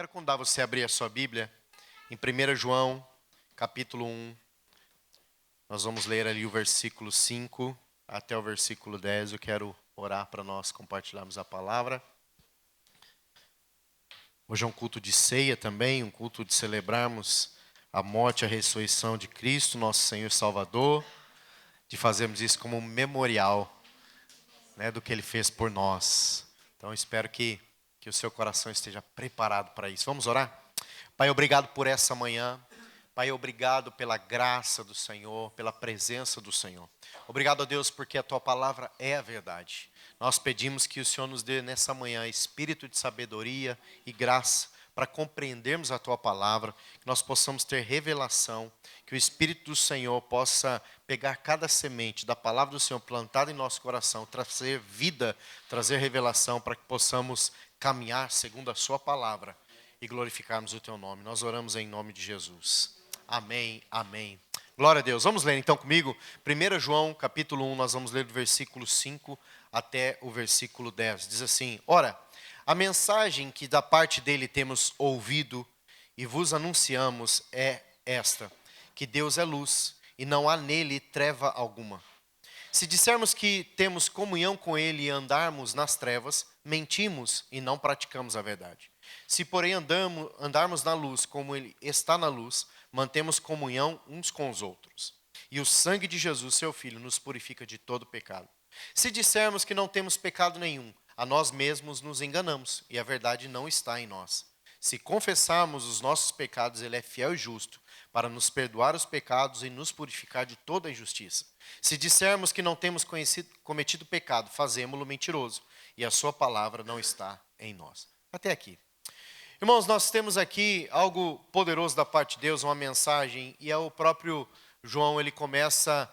Quero convidar você a abrir a sua Bíblia em 1 João, capítulo 1. Nós vamos ler ali o versículo 5 até o versículo 10. Eu quero orar para nós compartilharmos a palavra. Hoje é um culto de ceia também, um culto de celebrarmos a morte e a ressurreição de Cristo, nosso Senhor e Salvador, de fazermos isso como um memorial, né, do que Ele fez por nós. Então, espero que o seu coração esteja preparado para isso. Vamos orar? Pai, obrigado por essa manhã. Pai, obrigado pela graça do Senhor, pela presença do Senhor. Obrigado a Deus porque a Tua palavra é a verdade. Nós pedimos que o Senhor nos dê nessa manhã espírito de sabedoria e graça para compreendermos a Tua palavra, que nós possamos ter revelação, que o Espírito do Senhor possa pegar cada semente da palavra do Senhor plantada em nosso coração, trazer vida, trazer revelação para que possamos caminhar segundo a Sua palavra e glorificarmos o Teu nome. Nós oramos em nome de Jesus. Amém, amém. Glória a Deus. Vamos ler então comigo. 1 João, capítulo 1, nós vamos ler do versículo 5 até o versículo 10. Diz assim: Ora, a mensagem que da parte dele temos ouvido e vos anunciamos é esta, que Deus é luz e não há nele treva alguma. Se dissermos que temos comunhão com ele e andarmos nas trevas, mentimos e não praticamos a verdade. Se, porém, andarmos na luz como ele está na luz, mantemos comunhão uns com os outros. E o sangue de Jesus, seu Filho, nos purifica de todo pecado. Se dissermos que não temos pecado nenhum, a nós mesmos nos enganamos, e a verdade não está em nós. Se confessarmos os nossos pecados, ele é fiel e justo, para nos perdoar os pecados e nos purificar de toda injustiça. Se dissermos que não temos cometido pecado, fazemo-lo mentiroso, e a sua palavra não está em nós. Até aqui. Irmãos, nós temos aqui algo poderoso da parte de Deus, uma mensagem, e é o próprio João, ele começa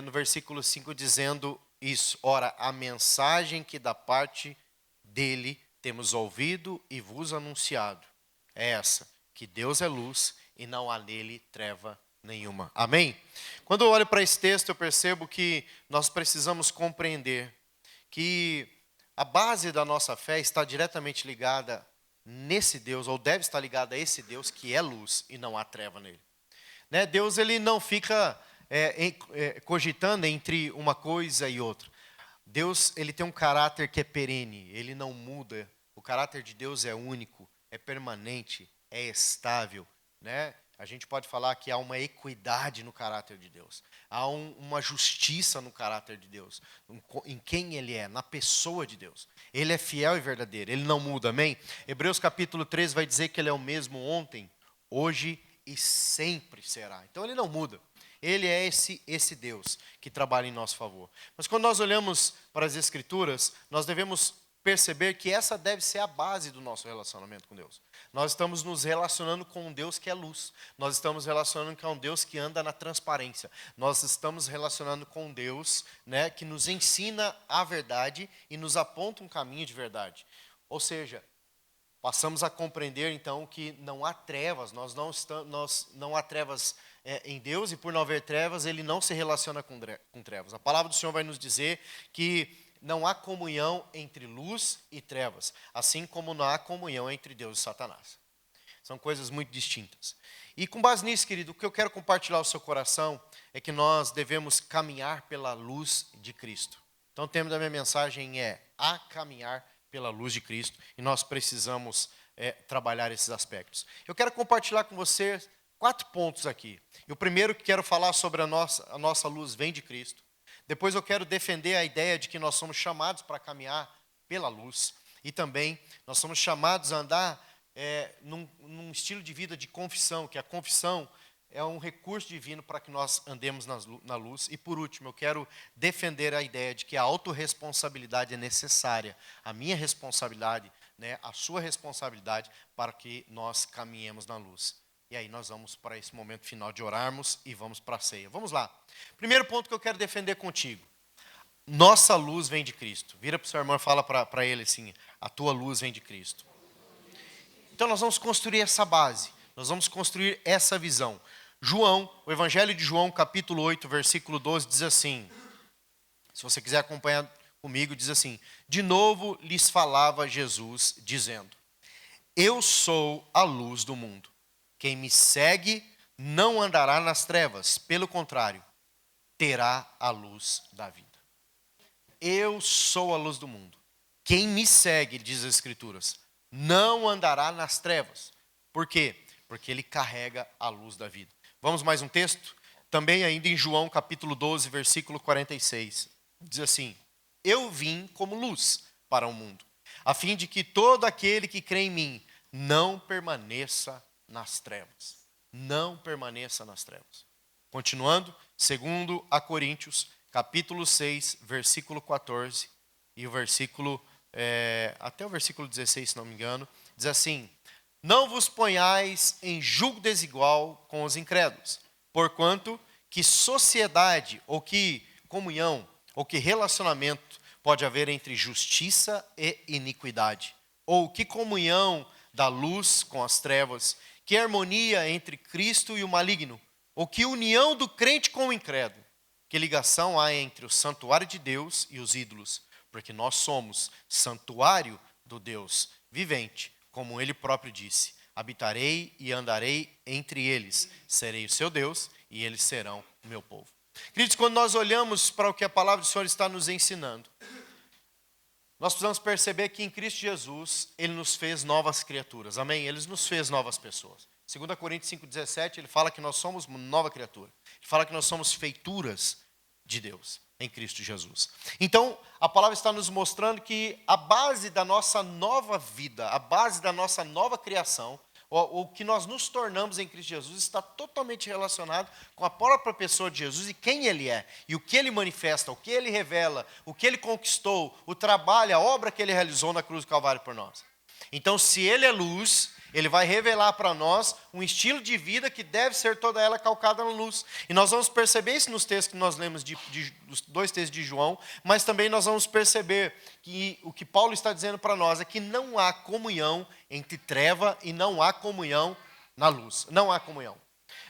no versículo 5 dizendo isso. Ora, a mensagem que da parte dele temos ouvido e vos anunciado é essa, que Deus é luz e não há nele treva nenhuma. Amém? Quando eu olho para esse texto, eu percebo que nós precisamos compreender que a base da nossa fé está diretamente ligada nesse Deus, ou deve estar ligada a esse Deus que é luz e não há treva nele. Né? Deus, ele não fica cogitando entre uma coisa e outra. Deus, ele tem um caráter que é perene, ele não muda. O caráter de Deus é único, é permanente, é estável, né? A gente pode falar que há uma equidade no caráter de Deus. Há uma justiça no caráter de Deus, em quem Ele é, na pessoa de Deus. Ele é fiel e verdadeiro, Ele não muda, amém? Hebreus capítulo 13 vai dizer que Ele é o mesmo ontem, hoje e sempre será. Então Ele não muda. Ele é esse Deus que trabalha em nosso favor. Mas quando nós olhamos para as Escrituras, nós devemos perceber que essa deve ser a base do nosso relacionamento com Deus. Nós estamos nos relacionando com um Deus que é luz. Nós estamos relacionando com um Deus que anda na transparência. Nós estamos relacionando com um Deus, né, que nos ensina a verdade e nos aponta um caminho de verdade. Ou seja, passamos a compreender então que não há trevas, não há trevas em Deus, e por não haver trevas, Ele não se relaciona com trevas. A palavra do Senhor vai nos dizer que não há comunhão entre luz e trevas, assim como não há comunhão entre Deus e Satanás. São coisas muito distintas. E com base nisso, querido, o que eu quero compartilhar ao seu coração é que nós devemos caminhar pela luz de Cristo. Então o tema da minha mensagem é a caminhar pela luz de Cristo, e nós precisamos trabalhar esses aspectos. Eu quero compartilhar com você 4 pontos aqui. E o primeiro que quero falar sobre a nossa luz vem de Cristo. Depois eu quero defender a ideia de que nós somos chamados para caminhar pela luz. E também nós somos chamados a andar num estilo de vida de confissão, que a confissão é um recurso divino para que nós andemos na luz. E por último, eu quero defender a ideia de que a autorresponsabilidade é necessária. A minha responsabilidade, né, a sua responsabilidade para que nós caminhemos na luz. E aí nós vamos para esse momento final de orarmos e vamos para a ceia. Vamos lá. Primeiro ponto que eu quero defender contigo. Nossa luz vem de Cristo. Vira para o seu irmão e fala para ele assim, a tua luz vem de Cristo. Então nós vamos construir essa base. Nós vamos construir essa visão. João, o Evangelho de João, capítulo 8, versículo 12, diz assim. Se você quiser acompanhar comigo, diz assim. De novo lhes falava Jesus, dizendo. Eu sou a luz do mundo. Quem me segue não andará nas trevas, pelo contrário, terá a luz da vida. Eu sou a luz do mundo. Quem me segue, diz as Escrituras, não andará nas trevas. Por quê? Porque ele carrega a luz da vida. Vamos mais um texto? Também ainda em João capítulo 12, versículo 46. Diz assim: eu vim como luz para o mundo, a fim de que todo aquele que crê em mim não permaneça nas trevas. Não permaneça nas trevas. Continuando, segundo a Coríntios, capítulo 6, versículo 14, e o versículo, até o versículo 16, se não me engano, diz assim: não vos ponhais em julgo desigual com os incrédulos, porquanto que sociedade, ou que comunhão, ou que relacionamento pode haver entre justiça e iniquidade? Ou que comunhão da luz com as trevas? Que harmonia entre Cristo e o maligno? Ou que união do crente com o incrédulo? Que ligação há entre o santuário de Deus e os ídolos? Porque nós somos santuário do Deus vivente, como ele próprio disse: habitarei e andarei entre eles, serei o seu Deus e eles serão o meu povo. Queridos, quando nós olhamos para o que a palavra do Senhor está nos ensinando, nós precisamos perceber que em Cristo Jesus, Ele nos fez novas criaturas, amém? Ele nos fez novas pessoas. 2 Coríntios 5,17, ele fala que nós somos uma nova criatura. Ele fala que nós somos feituras de Deus em Cristo Jesus. Então, a palavra está nos mostrando que a base da nossa nova vida, a base da nossa nova criação, o que nós nos tornamos em Cristo Jesus, está totalmente relacionado com a própria pessoa de Jesus e quem Ele é, e o que Ele manifesta, o que Ele revela, o que Ele conquistou, o trabalho, a obra que Ele realizou na cruz do Calvário por nós. Então, se Ele é luz, Ele vai revelar para nós um estilo de vida que deve ser toda ela calcada na luz. E nós vamos perceber isso nos textos que nós lemos, dos dois textos de João, mas também nós vamos perceber que o que Paulo está dizendo para nós é que não há comunhão entre treva e não há comunhão na luz. Não há comunhão.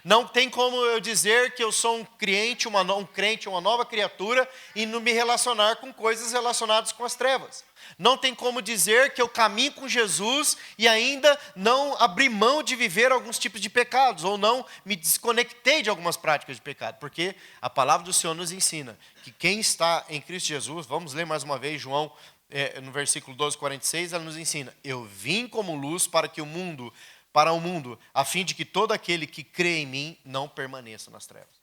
Não tem como eu dizer que eu sou um crente, uma nova criatura, e não me relacionar com coisas relacionadas com as trevas. Não tem como dizer que eu caminho com Jesus e ainda não abri mão de viver alguns tipos de pecados, ou não me desconectei de algumas práticas de pecado, porque a palavra do Senhor nos ensina que quem está em Cristo Jesus, vamos ler mais uma vez João, no versículo 12, 46, ela nos ensina: eu vim como luz para o mundo, a fim de que todo aquele que crê em mim não permaneça nas trevas.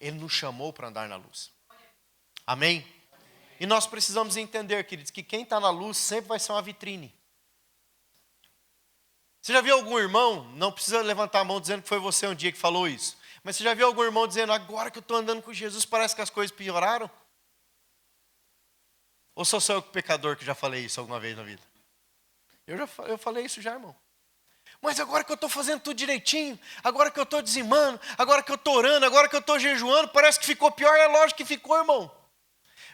Ele nos chamou para andar na luz. Amém? E nós precisamos entender, queridos, que quem está na luz sempre vai ser uma vitrine. Você já viu algum irmão, não precisa levantar a mão dizendo que foi você um dia que falou isso, mas você já viu algum irmão dizendo: agora que eu estou andando com Jesus, parece que as coisas pioraram? Ou sou só eu, pecador, que já falei isso alguma vez na vida? Eu falei isso já, irmão. Mas agora que eu estou fazendo tudo direitinho, agora que eu estou dizimando, agora que eu estou orando, agora que eu estou jejuando, parece que ficou pior. É lógico que ficou, irmão.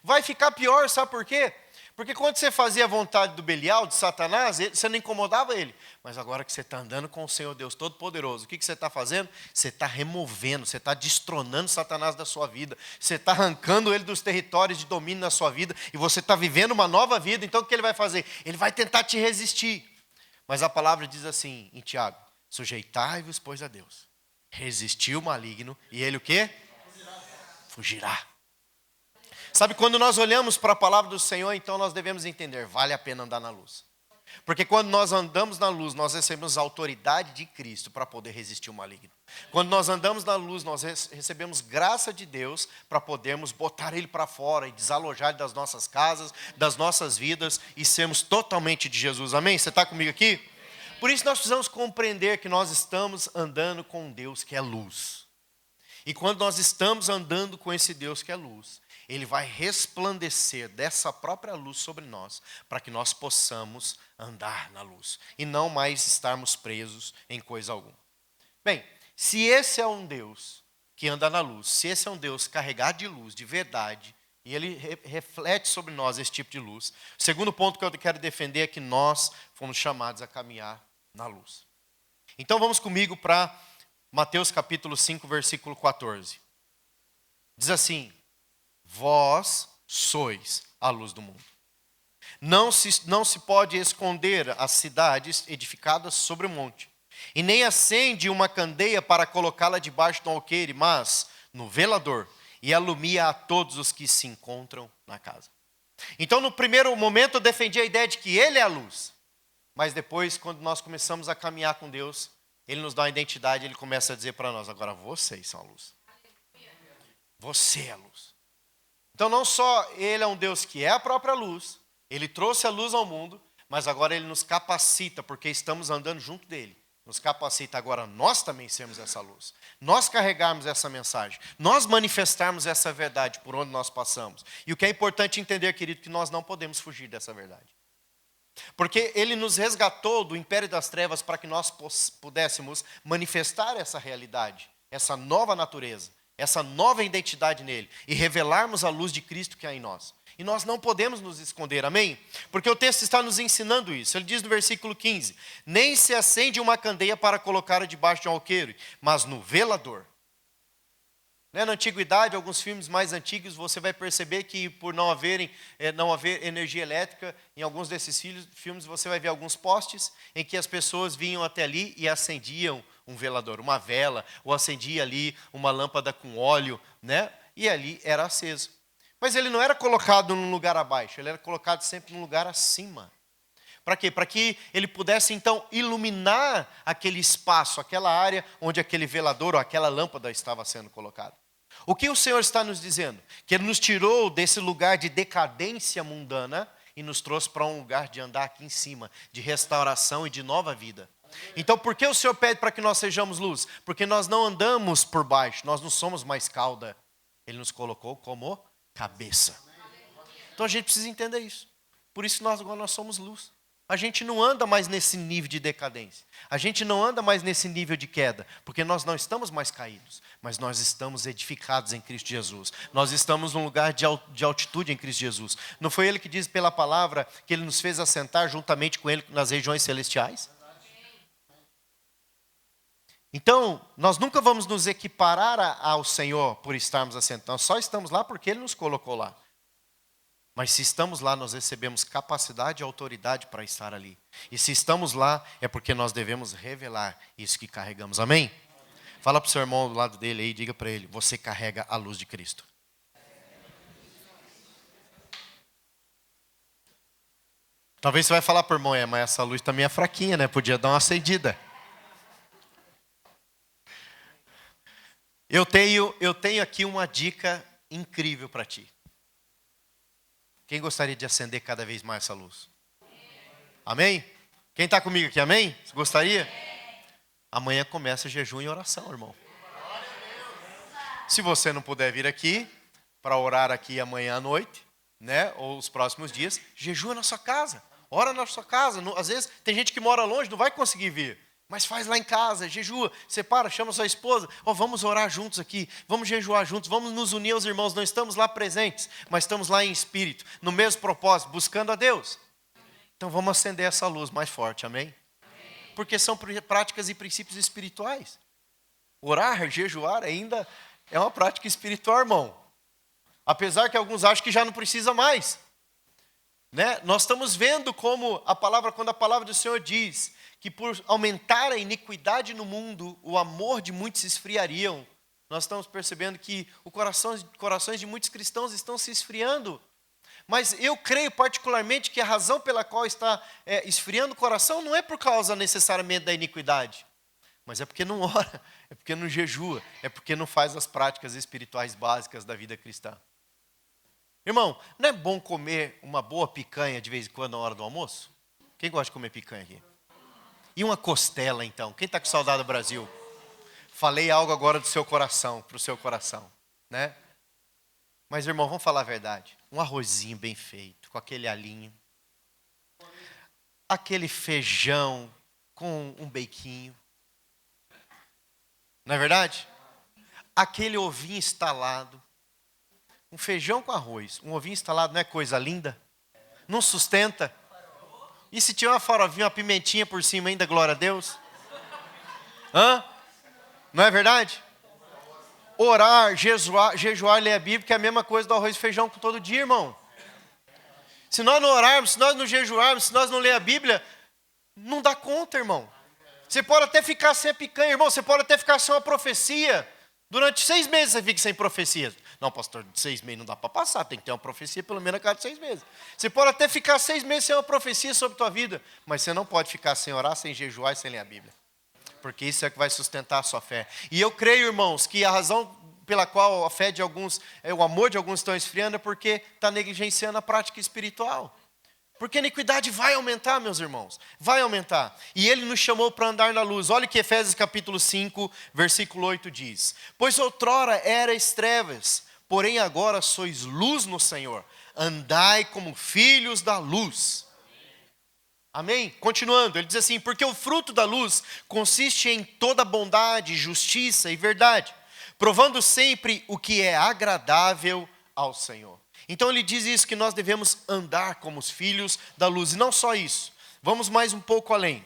Vai ficar pior, sabe por quê? Porque quando você fazia a vontade do Belial, de Satanás, você não incomodava ele. Mas agora que você está andando com o Senhor Deus Todo-Poderoso, o que você está fazendo? Você está removendo, você está destronando Satanás da sua vida. Você está arrancando ele dos territórios de domínio na sua vida. E você está vivendo uma nova vida. Então o que ele vai fazer? Ele vai tentar te resistir. Mas a palavra diz assim em Tiago: sujeitai-vos, pois, a Deus. Resistir o maligno e ele o quê? Fugirá. Sabe, quando nós olhamos para a palavra do Senhor, então nós devemos entender: vale a pena andar na luz. Porque quando nós andamos na luz, nós recebemos a autoridade de Cristo para poder resistir o maligno. Quando nós andamos na luz, nós recebemos graça de Deus para podermos botar Ele para fora e desalojar Ele das nossas casas, das nossas vidas e sermos totalmente de Jesus. Amém? Você está comigo aqui? Por isso nós precisamos compreender que nós estamos andando com um Deus que é luz. E quando nós estamos andando com esse Deus que é luz, Ele vai resplandecer dessa própria luz sobre nós, para que nós possamos andar na luz e não mais estarmos presos em coisa alguma. Bem, se esse é um Deus que anda na luz, se esse é um Deus carregado de luz, de verdade, e Ele reflete sobre nós esse tipo de luz, o segundo ponto que eu quero defender é que nós fomos chamados a caminhar na luz. Então vamos comigo para Mateus capítulo 5, versículo 14. Diz assim: vós sois a luz do mundo. Não se pode esconder as cidades edificadas sobre o monte. E nem acende uma candeia para colocá-la debaixo do alqueire, mas no velador, e alumia a todos os que se encontram na casa. Então, no primeiro momento, eu defendi a ideia de que Ele é a luz. Mas depois, quando nós começamos a caminhar com Deus, Ele nos dá uma identidade, Ele começa a dizer para nós, agora vocês são a luz. Você é a luz. Então, não só Ele é um Deus que é a própria luz, Ele trouxe a luz ao mundo, mas agora Ele nos capacita, porque estamos andando junto dEle. Nos capacita agora nós também sermos essa luz. Nós carregarmos essa mensagem. Nós manifestarmos essa verdade por onde nós passamos. E o que é importante entender, querido, que nós não podemos fugir dessa verdade. Porque Ele nos resgatou do império das trevas para que nós pudéssemos manifestar essa realidade, essa nova natureza, essa nova identidade nele e revelarmos a luz de Cristo que há em nós. E nós não podemos nos esconder, amém? Porque o texto está nos ensinando isso. Ele diz no versículo 15, nem se acende uma candeia para colocar debaixo de um alqueire, mas no velador. Na antiguidade, alguns filmes mais antigos, você vai perceber que por não haver energia elétrica, em alguns desses filmes você vai ver alguns postes em que as pessoas vinham até ali e acendiam um velador, uma vela, ou acendia ali uma lâmpada com óleo, né? E ali era aceso. Mas ele não era colocado num lugar abaixo, ele era colocado sempre num lugar acima. Para quê? Para que ele pudesse então iluminar aquele espaço, aquela área onde aquele velador ou aquela lâmpada estava sendo colocada. O que o Senhor está nos dizendo? Que Ele nos tirou desse lugar de decadência mundana e nos trouxe para um lugar de andar aqui em cima, de restauração e de nova vida. Então, por que o Senhor pede para que nós sejamos luz? Porque nós não andamos por baixo, nós não somos mais cauda. Ele nos colocou como cabeça. Então a gente precisa entender isso. Por isso agora nós somos luz. A gente não anda mais nesse nível de decadência. A gente não anda mais nesse nível de queda, porque nós não estamos mais caídos, mas nós estamos edificados em Cristo Jesus. Nós estamos num lugar de altitude em Cristo Jesus. Não foi Ele que diz pela palavra que Ele nos fez assentar juntamente com Ele nas regiões celestiais? Então, nós nunca vamos nos equiparar ao Senhor por estarmos assentados. Nós só estamos lá porque Ele nos colocou lá. Mas se estamos lá, nós recebemos capacidade e autoridade para estar ali. E se estamos lá, é porque nós devemos revelar isso que carregamos. Amém? Fala para o seu irmão do lado dele aí, diga para ele, você carrega a luz de Cristo. Talvez você vai falar para o irmão, mas essa luz também é fraquinha, né? Podia dar uma acendida. Eu tenho aqui uma dica incrível para ti. Quem gostaria de acender cada vez mais essa luz? Amém? Quem está comigo aqui, amém? Você gostaria? Amanhã começa jejum e oração, irmão. Se você não puder vir aqui, para orar aqui amanhã à noite, né? Ou os próximos dias, jejua na sua casa. Ora na sua casa. Às vezes tem gente que mora longe, não vai conseguir vir. Mas faz lá em casa, jejua, separa, chama sua esposa. Vamos orar juntos aqui, vamos jejuar juntos, vamos nos unir aos irmãos. Não estamos lá presentes, mas estamos lá em espírito, no mesmo propósito, buscando a Deus. Então vamos acender essa luz mais forte, amém? Porque são práticas e princípios espirituais. Orar, jejuar ainda é uma prática espiritual, irmão. Apesar que alguns acham que já não precisa mais. Né? Nós estamos vendo como quando a palavra do Senhor diz que por aumentar a iniquidade no mundo, o amor de muitos se esfriariam. Nós estamos percebendo que os corações de muitos cristãos estão se esfriando. Mas eu creio particularmente que a razão pela qual está esfriando o coração não é por causa necessariamente da iniquidade. Mas é porque não ora, é porque não jejua, é porque não faz as práticas espirituais básicas da vida cristã. Irmão, não é bom comer uma boa picanha de vez em quando na hora do almoço? Quem gosta de comer picanha aqui? E uma costela, então? Quem está com saudade do Brasil? Falei algo agora do seu coração, para o seu coração, né? Mas, irmão, vamos falar a verdade. Um arrozinho bem feito, com aquele alinho. Aquele feijão com um beiquinho. Não é verdade? Aquele ovinho estalado. Um feijão com arroz. Um ovinho estalado não é coisa linda? Não sustenta? E se tiver uma farofinha, uma pimentinha por cima ainda, glória a Deus? Hã? Não é verdade? Orar, jejuar, ler a Bíblia, que é a mesma coisa do arroz e feijão todo dia, irmão. Se nós não orarmos, se nós não jejuarmos, se nós não ler a Bíblia, não dá conta, irmão. Você pode até ficar sem a picanha, irmão. Você pode até ficar sem uma profecia. Durante 6 meses você fica sem profecia. Não, pastor, 6 meses não dá para passar. Tem que ter uma profecia pelo menos a cada 6 meses. Você pode até ficar 6 meses sem uma profecia sobre a tua vida. Mas você não pode ficar sem orar, sem jejuar e sem ler a Bíblia. Porque isso é que vai sustentar a sua fé. E eu creio, irmãos, que a razão pela qual a fé de alguns, o amor de alguns estão esfriando é porque está negligenciando a prática espiritual. Porque a iniquidade vai aumentar, meus irmãos. Vai aumentar. E ele nos chamou para andar na luz. Olha o que Efésios capítulo 5, versículo 8 diz. Pois outrora erais trevas, porém agora sois luz no Senhor. Andai como filhos da luz. Amém? Continuando, ele diz assim, porque o fruto da luz consiste em toda bondade, justiça e verdade, provando sempre o que é agradável ao Senhor. Então ele diz isso, que nós devemos andar como os filhos da luz. E não só isso, vamos mais um pouco além.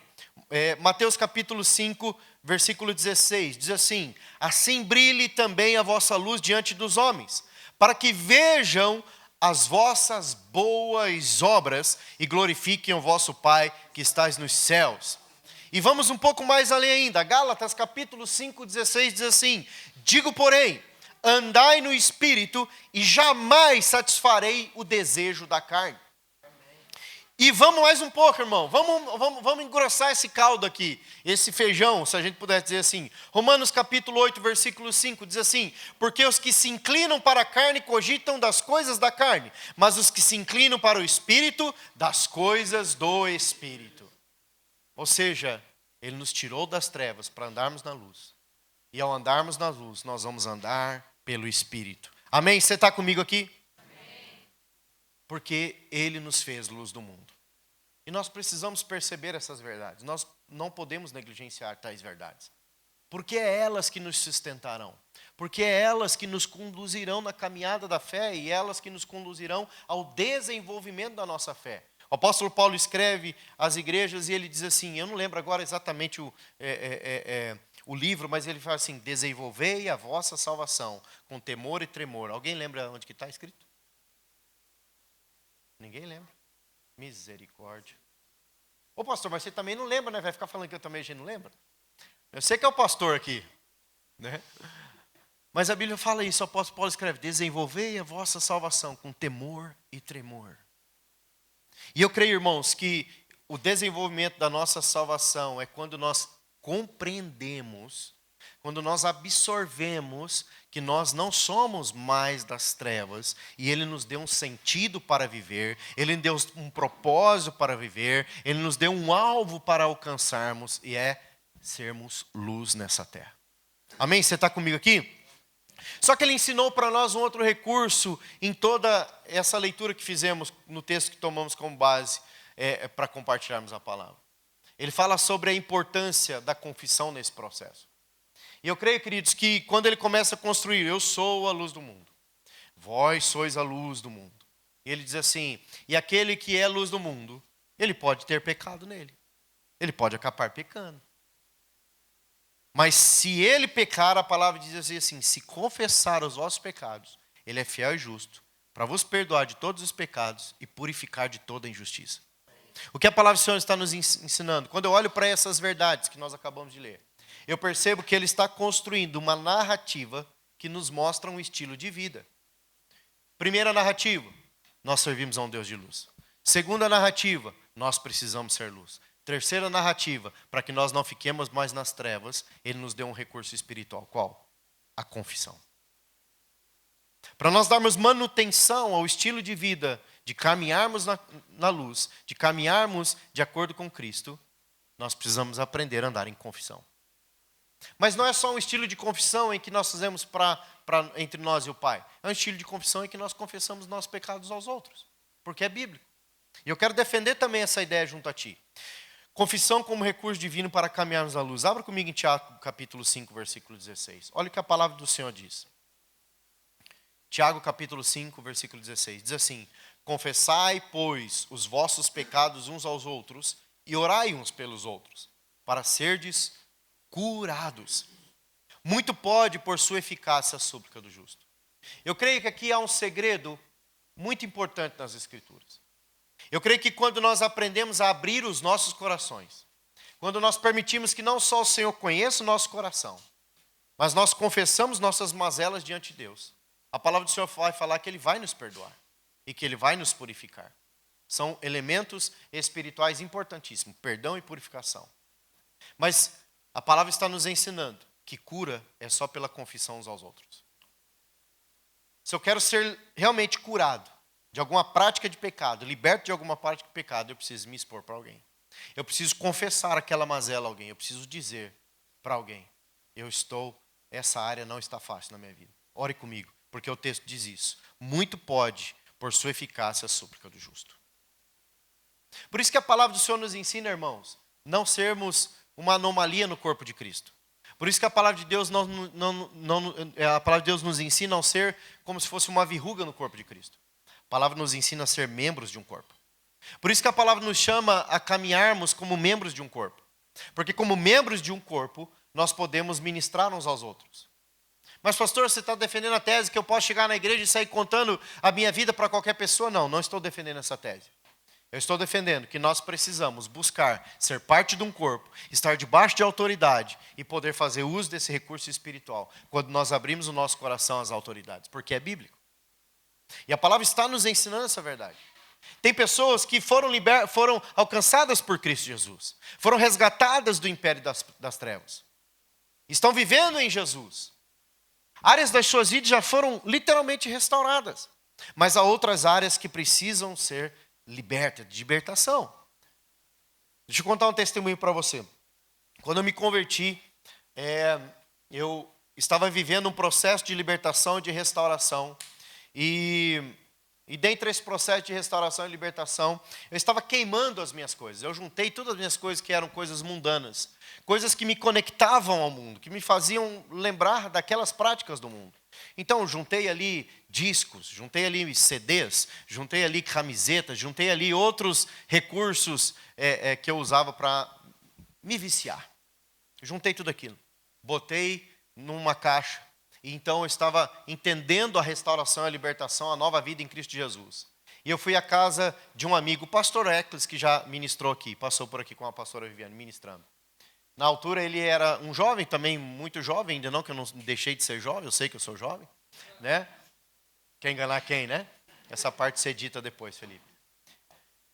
Mateus capítulo 5, versículo 16, diz assim, assim brilhe também a vossa luz diante dos homens, para que vejam as vossas boas obras e glorifiquem o vosso Pai que estais nos céus. E vamos um pouco mais além ainda. Gálatas capítulo 5, 16 diz assim, digo porém, andai no Espírito e jamais satisfarei o desejo da carne. E vamos mais um pouco, irmão. Vamos engrossar esse caldo aqui, esse feijão, se a gente puder dizer assim. Romanos capítulo 8, versículo 5, diz assim, porque os que se inclinam para a carne cogitam das coisas da carne, mas os que se inclinam para o Espírito, das coisas do Espírito. Ou seja, ele nos tirou das trevas para andarmos na luz. E ao andarmos na luz, nós vamos andar pelo Espírito. Amém? Você está comigo aqui? Amém. Porque ele nos fez luz do mundo. E nós precisamos perceber essas verdades. Nós não podemos negligenciar tais verdades. Porque é elas que nos sustentarão. Porque é elas que nos conduzirão na caminhada da fé e elas que nos conduzirão ao desenvolvimento da nossa fé. O apóstolo Paulo escreve às igrejas e ele diz assim, eu não lembro agora exatamente o livro, mas ele fala assim, desenvolvei a vossa salvação com temor e tremor. Alguém lembra onde que está escrito? Ninguém lembra? Misericórdia. Ô pastor, mas você também não lembra, né? Vai ficar falando que eu também a gente não lembra? Eu sei que é o pastor aqui, né? Mas a Bíblia fala isso, o apóstolo Paulo escreve, desenvolvei a vossa salvação com temor e tremor. E eu creio, irmãos, que o desenvolvimento da nossa salvação é quando nós compreendemos, quando nós absorvemos que nós não somos mais das trevas e Ele nos deu um sentido para viver, Ele nos deu um propósito para viver, Ele nos deu um alvo para alcançarmos e é sermos luz nessa terra. Amém? Você está comigo aqui? Só que Ele ensinou para nós um outro recurso em toda essa leitura que fizemos no texto que tomamos como base para compartilharmos a palavra. Ele fala sobre a importância da confissão nesse processo. E eu creio, queridos, que quando ele começa a construir, eu sou a luz do mundo, vós sois a luz do mundo. E ele diz assim, e aquele que é a luz do mundo, ele pode ter pecado nele. Ele pode acabar pecando. Mas se ele pecar, a palavra diz assim, se confessar os vossos pecados, ele é fiel e justo, para vos perdoar de todos os pecados e purificar de toda injustiça. O que a palavra do Senhor está nos ensinando? Quando eu olho para essas verdades que nós acabamos de ler, eu percebo que ele está construindo uma narrativa que nos mostra um estilo de vida. Primeira narrativa, nós servimos a um Deus de luz. Segunda narrativa, nós precisamos ser luz. Terceira narrativa, para que nós não fiquemos mais nas trevas, ele nos deu um recurso espiritual. Qual? A confissão. Para nós darmos manutenção ao estilo de vida, de caminharmos na luz, de caminharmos de acordo com Cristo, nós precisamos aprender a andar em confissão. Mas não é só um estilo de confissão em que nós fazemos entre nós e o Pai. É um estilo de confissão em que nós confessamos nossos pecados aos outros, porque é bíblico. E eu quero defender também essa ideia junto a ti. Confissão como recurso divino para caminharmos à luz. Abra comigo em Tiago capítulo 5, versículo 16. Olha o que a palavra do Senhor diz. Tiago capítulo 5, versículo 16. Diz assim, confessai, pois, os vossos pecados uns aos outros e orai uns pelos outros, para serdes curados. Muito pode por sua eficácia a súplica do justo. Eu creio que aqui há um segredo muito importante nas Escrituras. Eu creio que quando nós aprendemos a abrir os nossos corações, quando nós permitimos que não só o Senhor conheça o nosso coração, mas nós confessamos nossas mazelas diante de Deus, a palavra do Senhor vai falar que Ele vai nos perdoar e que Ele vai nos purificar. São elementos espirituais importantíssimos, perdão e purificação. Mas a palavra está nos ensinando que cura é só pela confissão uns aos outros. Se eu quero ser realmente curado de alguma prática de pecado, liberto de alguma prática de pecado, eu preciso me expor para alguém. Eu preciso confessar aquela mazela a alguém. Eu preciso dizer para alguém: essa área não está fácil na minha vida. Ore comigo, porque o texto diz isso. Muito pode, por sua eficácia, a súplica do justo. Por isso que a palavra do Senhor nos ensina, irmãos, não sermos uma anomalia no corpo de Cristo. Por isso que a palavra de Deus, a palavra de Deus nos ensina a não ser como se fosse uma verruga no corpo de Cristo. A palavra nos ensina a ser membros de um corpo. Por isso que a palavra nos chama a caminharmos como membros de um corpo. Porque como membros de um corpo, nós podemos ministrar uns aos outros. Mas pastor, você está defendendo a tese que eu posso chegar na igreja e sair contando a minha vida para qualquer pessoa? Não, não estou defendendo essa tese. Eu estou defendendo que nós precisamos buscar ser parte de um corpo, estar debaixo de autoridade e poder fazer uso desse recurso espiritual quando nós abrimos o nosso coração às autoridades, porque é bíblico. E a palavra está nos ensinando essa verdade. Tem pessoas que foram alcançadas por Cristo Jesus, foram resgatadas do império das trevas, estão vivendo em Jesus. Áreas das suas vidas já foram literalmente restauradas, mas há outras áreas que precisam ser libertas, de libertação. Deixa eu contar um testemunho para você. Quando eu me converti, eu estava vivendo um processo de libertação e de restauração. E dentre esse processo de restauração e libertação, eu estava queimando as minhas coisas. Eu juntei todas as minhas coisas que eram coisas mundanas, coisas que me conectavam ao mundo, que me faziam lembrar daquelas práticas do mundo. Então, juntei ali discos, juntei ali CDs, juntei ali camisetas, juntei ali outros recursos que eu usava para me viciar. Juntei tudo aquilo, botei numa caixa. E então eu estava entendendo a restauração, a libertação, a nova vida em Cristo Jesus. E eu fui à casa de um amigo, o pastor Eccles, que já ministrou aqui, passou por aqui com a pastora Viviane, ministrando. Na altura ele era um jovem também, muito jovem, ainda não, que eu não deixei de ser jovem, eu sei que eu sou jovem, né? Quer enganar quem, né? Essa parte ser dita depois, Felipe.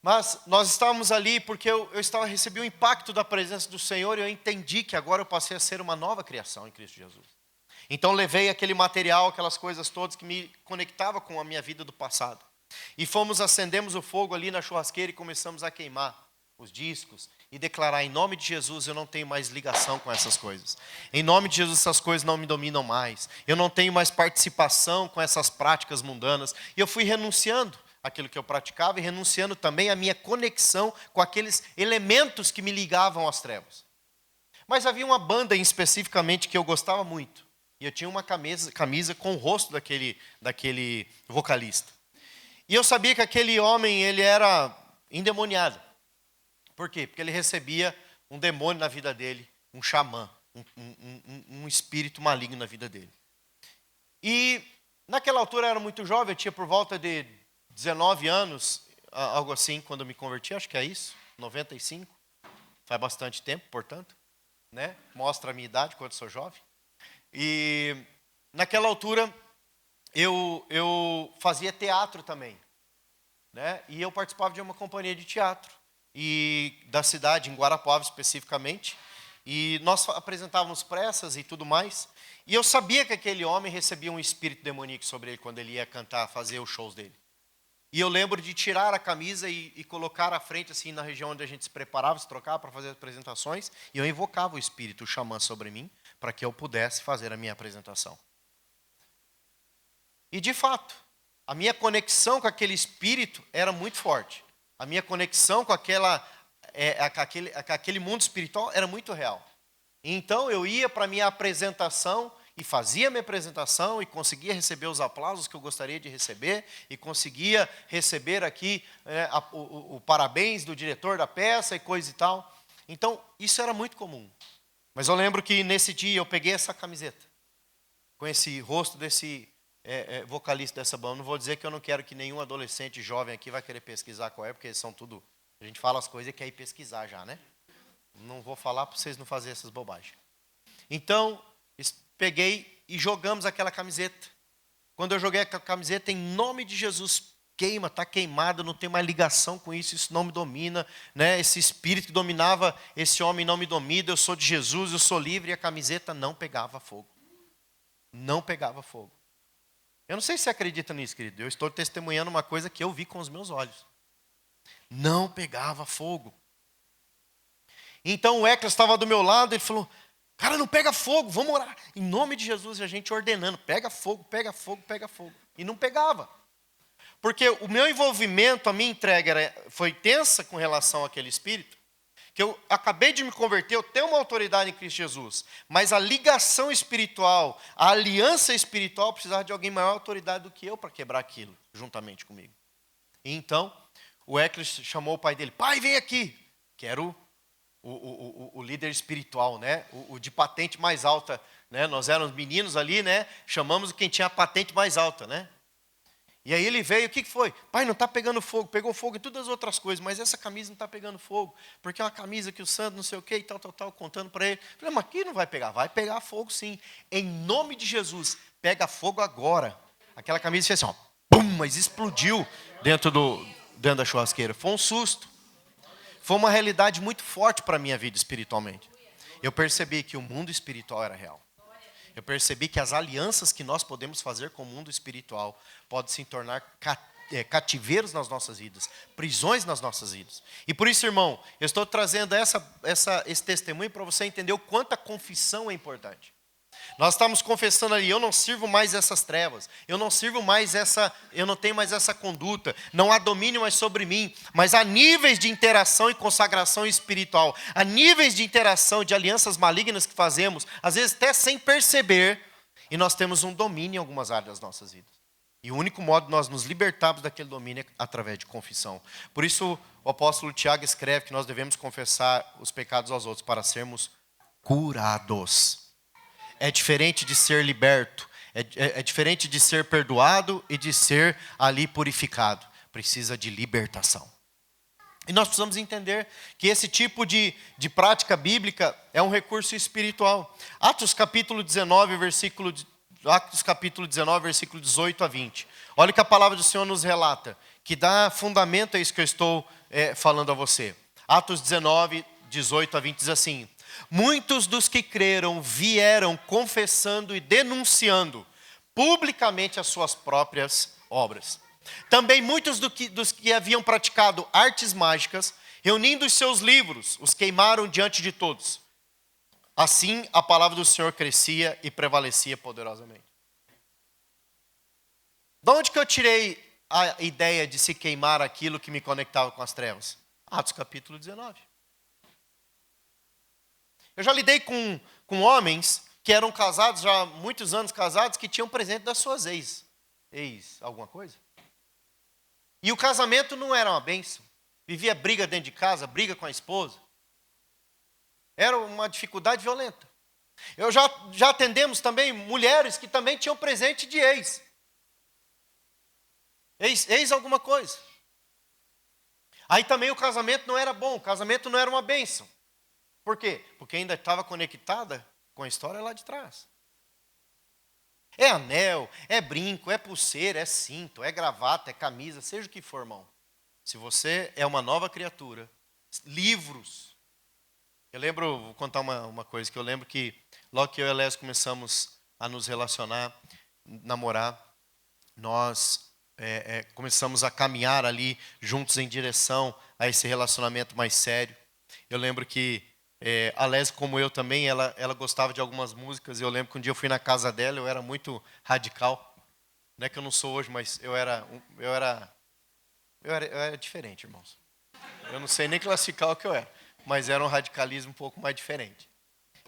Mas nós estávamos ali porque eu recebi o impacto da presença do Senhor e eu entendi que agora eu passei a ser uma nova criação em Cristo Jesus. Então levei aquele material, aquelas coisas todas que me conectavam com a minha vida do passado. E acendemos o fogo ali na churrasqueira e começamos a queimar os discos e declarar: em nome de Jesus eu não tenho mais ligação com essas coisas. Em nome de Jesus essas coisas não me dominam mais. Eu não tenho mais participação com essas práticas mundanas. E eu fui renunciando àquilo que eu praticava e renunciando também à minha conexão com aqueles elementos que me ligavam às trevas. Mas havia uma banda especificamente que eu gostava muito. E eu tinha uma camisa com o rosto daquele vocalista. E eu sabia que aquele homem, ele era endemoniado. Por quê? Porque ele recebia um demônio na vida dele, um xamã, um espírito maligno na vida dele. E naquela altura eu era muito jovem, eu tinha por volta de 19 anos, algo assim, quando eu me converti, acho que é isso, 95. Faz bastante tempo, portanto, né? Mostra a minha idade quando sou jovem. E naquela altura eu fazia teatro também, né? E eu participava de uma companhia de teatro e da cidade, em Guarapuava especificamente, e nós apresentávamos peças e tudo mais. E eu sabia que aquele homem recebia um espírito demoníaco sobre ele quando ele ia cantar, fazer os shows dele. E eu lembro de tirar a camisa e colocar à frente, assim, na região onde a gente se preparava, se trocava para fazer as apresentações, e eu invocava o espírito, o xamã sobre mim, para que eu pudesse fazer a minha apresentação. E, de fato, a minha conexão com aquele espírito era muito forte. A minha conexão com aquele mundo espiritual era muito real. Então, eu ia para a minha apresentação e fazia a minha apresentação e conseguia receber os aplausos que eu gostaria de receber e conseguia receber aqui o parabéns do diretor da peça e coisa e tal. Então, isso era muito comum. Mas eu lembro que nesse dia eu peguei essa camiseta com esse rosto desse vocalista dessa banda. Não vou dizer que eu não quero que nenhum adolescente jovem aqui vai querer pesquisar qual é, porque eles são tudo... A gente fala as coisas e quer ir pesquisar já, né? Não vou falar para vocês não fazerem essas bobagens. Então, peguei e jogamos aquela camiseta. Quando eu joguei a camiseta, em nome de Jesus, queima, está queimada, não tem mais ligação com isso, isso não me domina, né? Esse espírito que dominava esse homem não me domina, eu sou de Jesus, eu sou livre, e a camiseta não pegava fogo. Não pegava fogo. Eu não sei se você acredita nisso, querido. Eu estou testemunhando uma coisa que eu vi com os meus olhos. Não pegava fogo. Então o Eclas estava do meu lado, ele falou, cara, não pega fogo, vamos orar. Em nome de Jesus, a gente ordenando, pega fogo, pega fogo, pega fogo. E não pegava. Porque o meu envolvimento, a minha entrega foi tensa com relação àquele espírito, que eu acabei de me converter, eu tenho uma autoridade em Cristo Jesus, mas a ligação espiritual, a aliança espiritual precisava de alguém maior autoridade do que eu para quebrar aquilo, juntamente comigo. E então, o Eclas chamou o pai dele, pai, vem aqui, que era o líder espiritual, né? O de patente mais alta, né? Nós éramos meninos ali, né? Chamamos quem tinha a patente mais alta, né? E aí ele veio, o que foi? Pai, não está pegando fogo, pegou fogo em todas as outras coisas, mas essa camisa não está pegando fogo, porque é uma camisa que o santo não sei o que e tal, contando para ele. Eu falei, mas aqui não vai pegar fogo sim. Em nome de Jesus, pega fogo agora. Aquela camisa fez assim, ó, pum, mas explodiu dentro da churrasqueira. Foi um susto. Foi uma realidade muito forte para a minha vida espiritualmente. Eu percebi que o mundo espiritual era real. Eu percebi que as alianças que nós podemos fazer com o mundo espiritual podem se tornar cativeiros nas nossas vidas, prisões nas nossas vidas. E por isso, irmão, eu estou trazendo esse testemunho para você entender o quanto a confissão é importante. Nós estamos confessando ali, eu não sirvo mais essas trevas, eu não tenho mais essa conduta, não há domínio mais sobre mim, mas há níveis de interação e consagração espiritual, há níveis de interação, de alianças malignas que fazemos, às vezes até sem perceber, e nós temos um domínio em algumas áreas das nossas vidas. E o único modo de nós nos libertarmos daquele domínio é através de confissão. Por isso, o apóstolo Tiago escreve que nós devemos confessar os pecados aos outros para sermos curados. É diferente de ser liberto, é diferente de ser perdoado e de ser ali purificado. Precisa de libertação. E nós precisamos entender que esse tipo de prática bíblica é um recurso espiritual. Atos capítulo 19, versículo 18 a 20. Olha o que a palavra do Senhor nos relata, que dá fundamento a isso que eu estou falando a você. Atos 19, 18 a 20 diz assim: muitos dos que creram vieram confessando e denunciando publicamente as suas próprias obras. Também muitos dos que haviam praticado artes mágicas, reunindo os seus livros, os queimaram diante de todos. Assim, a palavra do Senhor crescia e prevalecia poderosamente. De onde que eu tirei a ideia de se queimar aquilo que me conectava com as trevas? Atos capítulo 19. Eu já lidei com homens que eram casados, já há muitos anos casados, que tinham presente das suas ex alguma coisa. E o casamento não era uma bênção. Vivia briga dentro de casa, briga com a esposa. Era uma dificuldade violenta. Eu já atendemos também mulheres que também tinham presente de ex. Ex alguma coisa. Aí também o casamento não era bom, o casamento não era uma bênção. Por quê? Porque ainda estava conectada com a história lá de trás. É anel, é brinco, é pulseira, é cinto, é gravata, é camisa, seja o que for, irmão. Se você é uma nova criatura, livros. Eu lembro, vou contar uma coisa, que eu lembro que logo que eu e a Lésia começamos a nos relacionar, namorar, nós começamos a caminhar ali juntos em direção a esse relacionamento mais sério. Eu lembro que a Lésia, como eu também, ela gostava de algumas músicas. Eu lembro que um dia eu fui na casa dela, eu era muito radical. Não é que eu não sou hoje, mas eu era diferente, irmãos. Eu não sei nem classificar o que eu era, mas era um radicalismo um pouco mais diferente.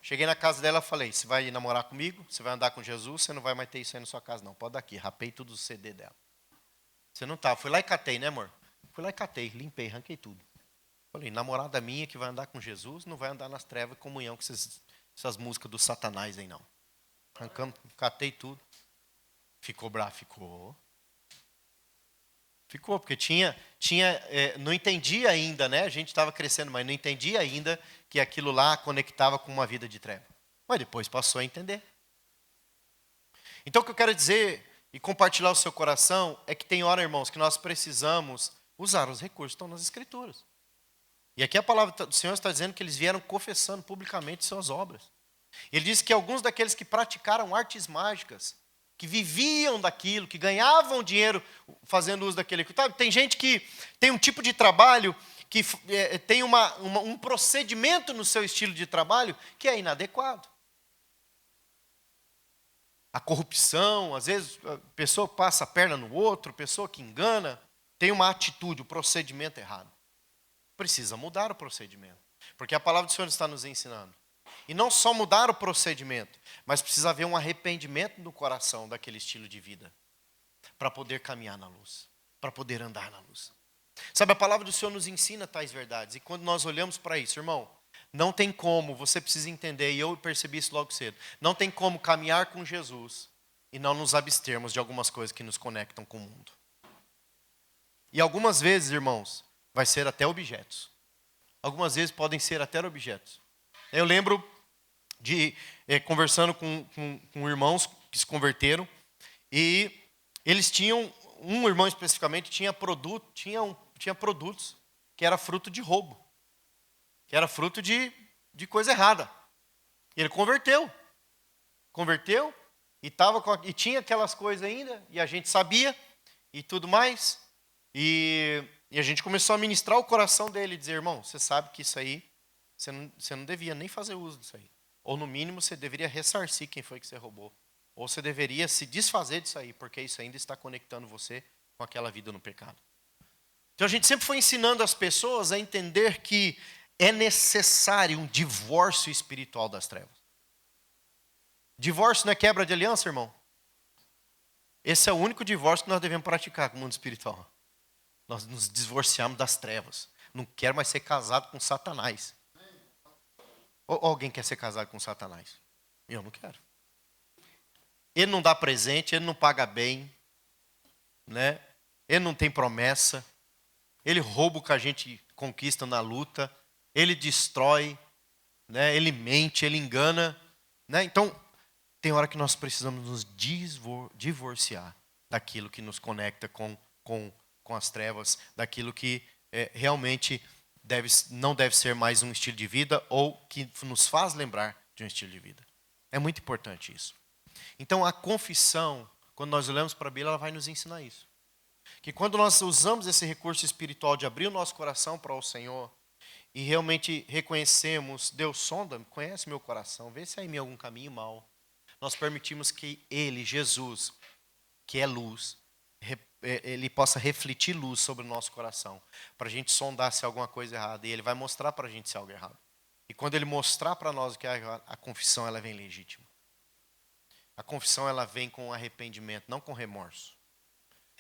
Cheguei na casa dela e falei: você vai namorar comigo? Você vai andar com Jesus? Você não vai mais ter isso aí na sua casa, não. Pode dar aqui. Rapei tudo o CD dela. Você não tá. Fui lá e catei, né, amor? Fui lá e catei, limpei, arranquei tudo. Falei, namorada minha que vai andar com Jesus, não vai andar nas trevas e comunhão com essas músicas do Satanás aí, não. Arrancamos, catei tudo. Ficou bravo? Ficou. Ficou, porque não entendia ainda, né? A gente estava crescendo, mas não entendia ainda que aquilo lá conectava com uma vida de treva. Mas depois passou a entender. Então o que eu quero dizer e compartilhar o seu coração é que tem hora, irmãos, que nós precisamos usar os recursos que estão nas Escrituras. E aqui a palavra do Senhor está dizendo que eles vieram confessando publicamente suas obras. Ele diz que alguns daqueles que praticaram artes mágicas, que viviam daquilo, que ganhavam dinheiro fazendo uso daquele. Tem gente que tem um tipo de trabalho, que tem um procedimento no seu estilo de trabalho que é inadequado. A corrupção, às vezes a pessoa passa a perna no outro, pessoa que engana, tem uma atitude, um procedimento errado. Precisa mudar o procedimento, porque a palavra do Senhor está nos ensinando. E não só mudar o procedimento, mas precisa haver um arrependimento no coração daquele estilo de vida, para poder caminhar na luz, para poder andar na luz. Sabe, a palavra do Senhor nos ensina tais verdades, e quando nós olhamos para isso, irmão, não tem como, você precisa entender, e eu percebi isso logo cedo, não tem como caminhar com Jesus e não nos abstermos de algumas coisas que nos conectam com o mundo. E algumas vezes, irmãos, vai ser até objetos. Algumas vezes podem ser até objetos. Eu lembro de conversando com irmãos que se converteram, e eles tinham, um irmão especificamente, tinha produtos que era fruto de roubo, que era fruto de coisa errada. Ele converteu e tinha aquelas coisas ainda, e a gente sabia, e tudo mais, e a gente começou a ministrar o coração dele, e dizer, irmão, você sabe que isso aí, você não devia nem fazer uso disso aí. Ou no mínimo você deveria ressarcir quem foi que você roubou. Ou você deveria se desfazer disso aí, porque isso ainda está conectando você com aquela vida no pecado. Então a gente sempre foi ensinando as pessoas a entender que é necessário um divórcio espiritual das trevas. Divórcio não é quebra de aliança, irmão? Esse é o único divórcio que nós devemos praticar com o mundo espiritual. Nós nos divorciamos das trevas. Não quero mais ser casado com Satanás. Ou alguém quer ser casado com Satanás? Eu não quero. Ele não dá presente, ele não paga bem, né? Ele não tem promessa, ele rouba o que a gente conquista na luta, ele destrói, né? Ele mente, ele engana, né? Então, tem hora que nós precisamos nos divorciar daquilo que nos conecta com as trevas, daquilo que realmente não deve ser mais um estilo de vida ou que nos faz lembrar de um estilo de vida. É muito importante isso. Então a confissão, quando nós olhamos para a Bíblia, ela vai nos ensinar isso. Que quando nós usamos esse recurso espiritual de abrir o nosso coração para o Senhor e realmente reconhecemos, Deus sonda, conhece meu coração, vê se há em mim algum caminho mau. Nós permitimos que Ele, Jesus, que é luz, Ele possa refletir luz sobre o nosso coração, para a gente sondar se há alguma coisa errada, e Ele vai mostrar para a gente se há algo errado. E quando Ele mostrar para nós o que é errado, a confissão ela vem legítima. A confissão ela vem com arrependimento, não com remorso.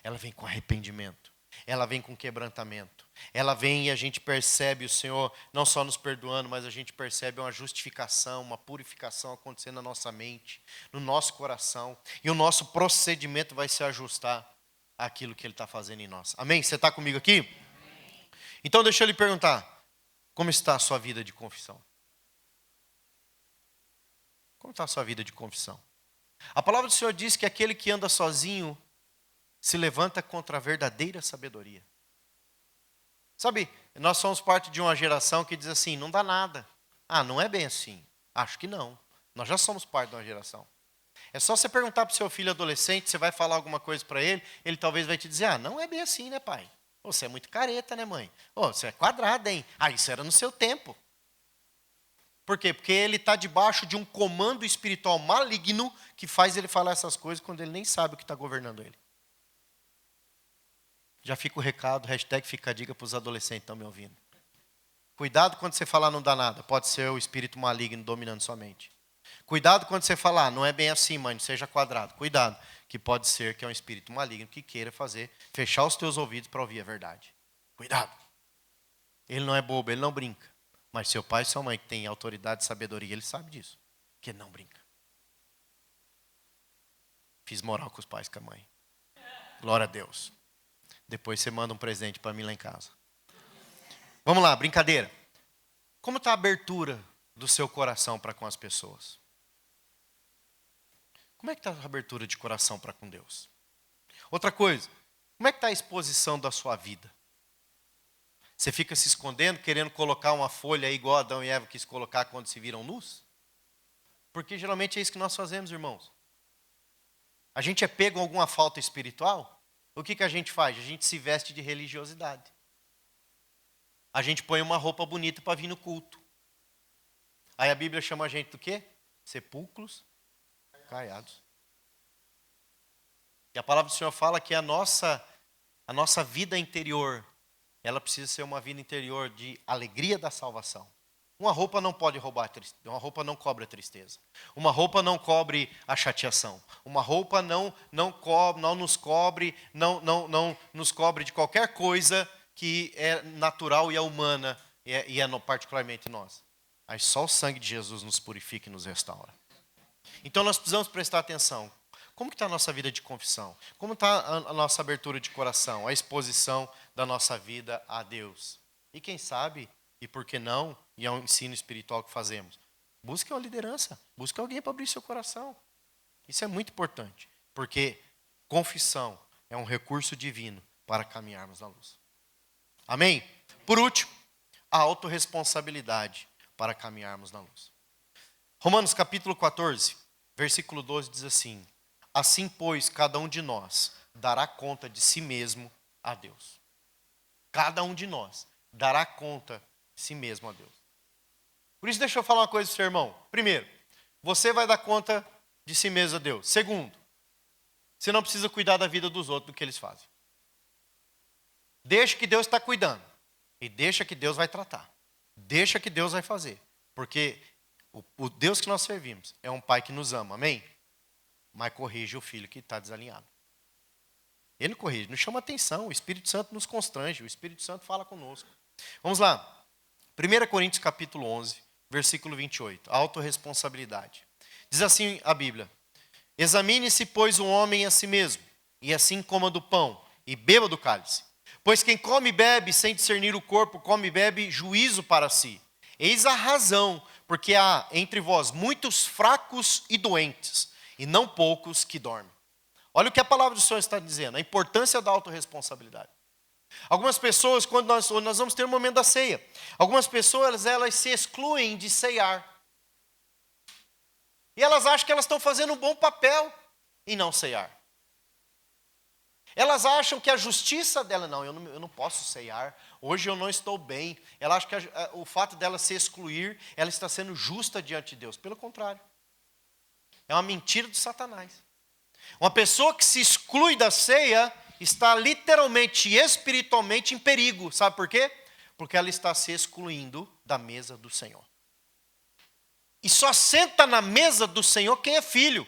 Ela vem com arrependimento. Ela vem com quebrantamento. Ela vem e a gente percebe o Senhor não só nos perdoando, mas a gente percebe uma justificação, uma purificação acontecendo na nossa mente, no nosso coração. E o nosso procedimento vai se ajustar àquilo que Ele está fazendo em nós. Amém? Você está comigo aqui? Amém. Então deixa eu lhe perguntar, como está a sua vida de confissão? Como está a sua vida de confissão? A palavra do Senhor diz que aquele que anda sozinho se levanta contra a verdadeira sabedoria. Sabe, nós somos parte de uma geração que diz assim, não dá nada. Ah, não é bem assim. Acho que não. Nós já somos parte de uma geração. É só você perguntar para o seu filho adolescente, você vai falar alguma coisa para ele, ele talvez vai te dizer, ah, não é bem assim, né, pai? Você é muito careta, né, mãe? Você é quadrada, hein? Ah, isso era no seu tempo. Por quê? Porque ele está debaixo de um comando espiritual maligno que faz ele falar essas coisas quando ele nem sabe o que está governando ele. Já fica o recado, hashtag fica a dica para os adolescentes que estão me ouvindo. Cuidado quando você falar não dá nada, pode ser o espírito maligno dominando sua mente. Cuidado quando você falar, não é bem assim, mãe, não seja quadrado. Cuidado, que pode ser que é um espírito maligno que queira fechar os teus ouvidos para ouvir a verdade. Cuidado. Ele não é bobo, ele não brinca. Mas seu pai e sua mãe, que têm autoridade e sabedoria, ele sabe disso, que ele não brinca. Fiz moral com os pais e com a mãe. Glória a Deus. Depois você manda um presente para mim lá em casa. Vamos lá, brincadeira. Como está a abertura do seu coração para com as pessoas? Como é que está a abertura de coração para com Deus? Outra coisa, como é que está a exposição da sua vida? Você fica se escondendo, querendo colocar uma folha aí igual Adão e Eva quis colocar quando se viram nus? Porque geralmente é isso que nós fazemos, irmãos. A gente é pego em alguma falta espiritual, o que a gente faz? A gente se veste de religiosidade. A gente põe uma roupa bonita para vir no culto. Aí a Bíblia chama a gente do quê? Sepulcros caiados. E a palavra do Senhor fala que a nossa vida interior, ela precisa ser uma vida interior de alegria da salvação. Uma roupa não pode roubar, uma roupa não cobre a tristeza. Uma roupa não cobre a chateação. Uma roupa não nos cobre de qualquer coisa que é natural e é humana, e é particularmente nós. Aí só o sangue de Jesus nos purifica e nos restaura. Então nós precisamos prestar atenção. Como está a nossa vida de confissão? Como está a nossa abertura de coração? A exposição da nossa vida a Deus? E quem sabe, e por que não, e é um ensino espiritual que fazemos, busque uma liderança, busque alguém para abrir seu coração. Isso é muito importante, porque confissão é um recurso divino para caminharmos na luz. Amém? Por último, a autorresponsabilidade para caminharmos na luz. Romanos capítulo 14, versículo 12 diz assim: assim, pois, cada um de nós dará conta de si mesmo a Deus. Cada um de nós dará conta de si mesmo a Deus. Por isso, deixa eu falar uma coisa para o seu irmão. Primeiro, você vai dar conta de si mesmo a Deus. Segundo, você não precisa cuidar da vida dos outros, do que eles fazem. Deixa que Deus está cuidando. E deixa que Deus vai tratar. Deixa que Deus vai fazer. Porque o Deus que nós servimos é um pai que nos ama, amém? Mas corrige o filho que está desalinhado. Ele corrige, nos chama atenção, o Espírito Santo nos constrange, o Espírito Santo fala conosco. Vamos lá, 1 Coríntios capítulo 11, versículo 28, a autorresponsabilidade. Diz assim a Bíblia: examine-se, pois, o homem a si mesmo, e assim coma do pão, e beba do cálice. Pois quem come e bebe sem discernir o corpo, come e bebe juízo para si. Eis a razão, porque há entre vós muitos fracos e doentes, e não poucos que dormem. Olha o que a palavra do Senhor está dizendo, a importância da autorresponsabilidade. Algumas pessoas, quando nós vamos ter um momento da ceia, algumas pessoas, elas se excluem de ceiar. E elas acham que elas estão fazendo um bom papel em não ceiar. Elas acham que a justiça dela, eu não posso ceiar, hoje eu não estou bem. Ela acha que o fato dela se excluir, ela está sendo justa diante de Deus. Pelo contrário. É uma mentira de Satanás. Uma pessoa que se exclui da ceia está literalmente e espiritualmente em perigo. Sabe por quê? Porque ela está se excluindo da mesa do Senhor. E só senta na mesa do Senhor quem é filho.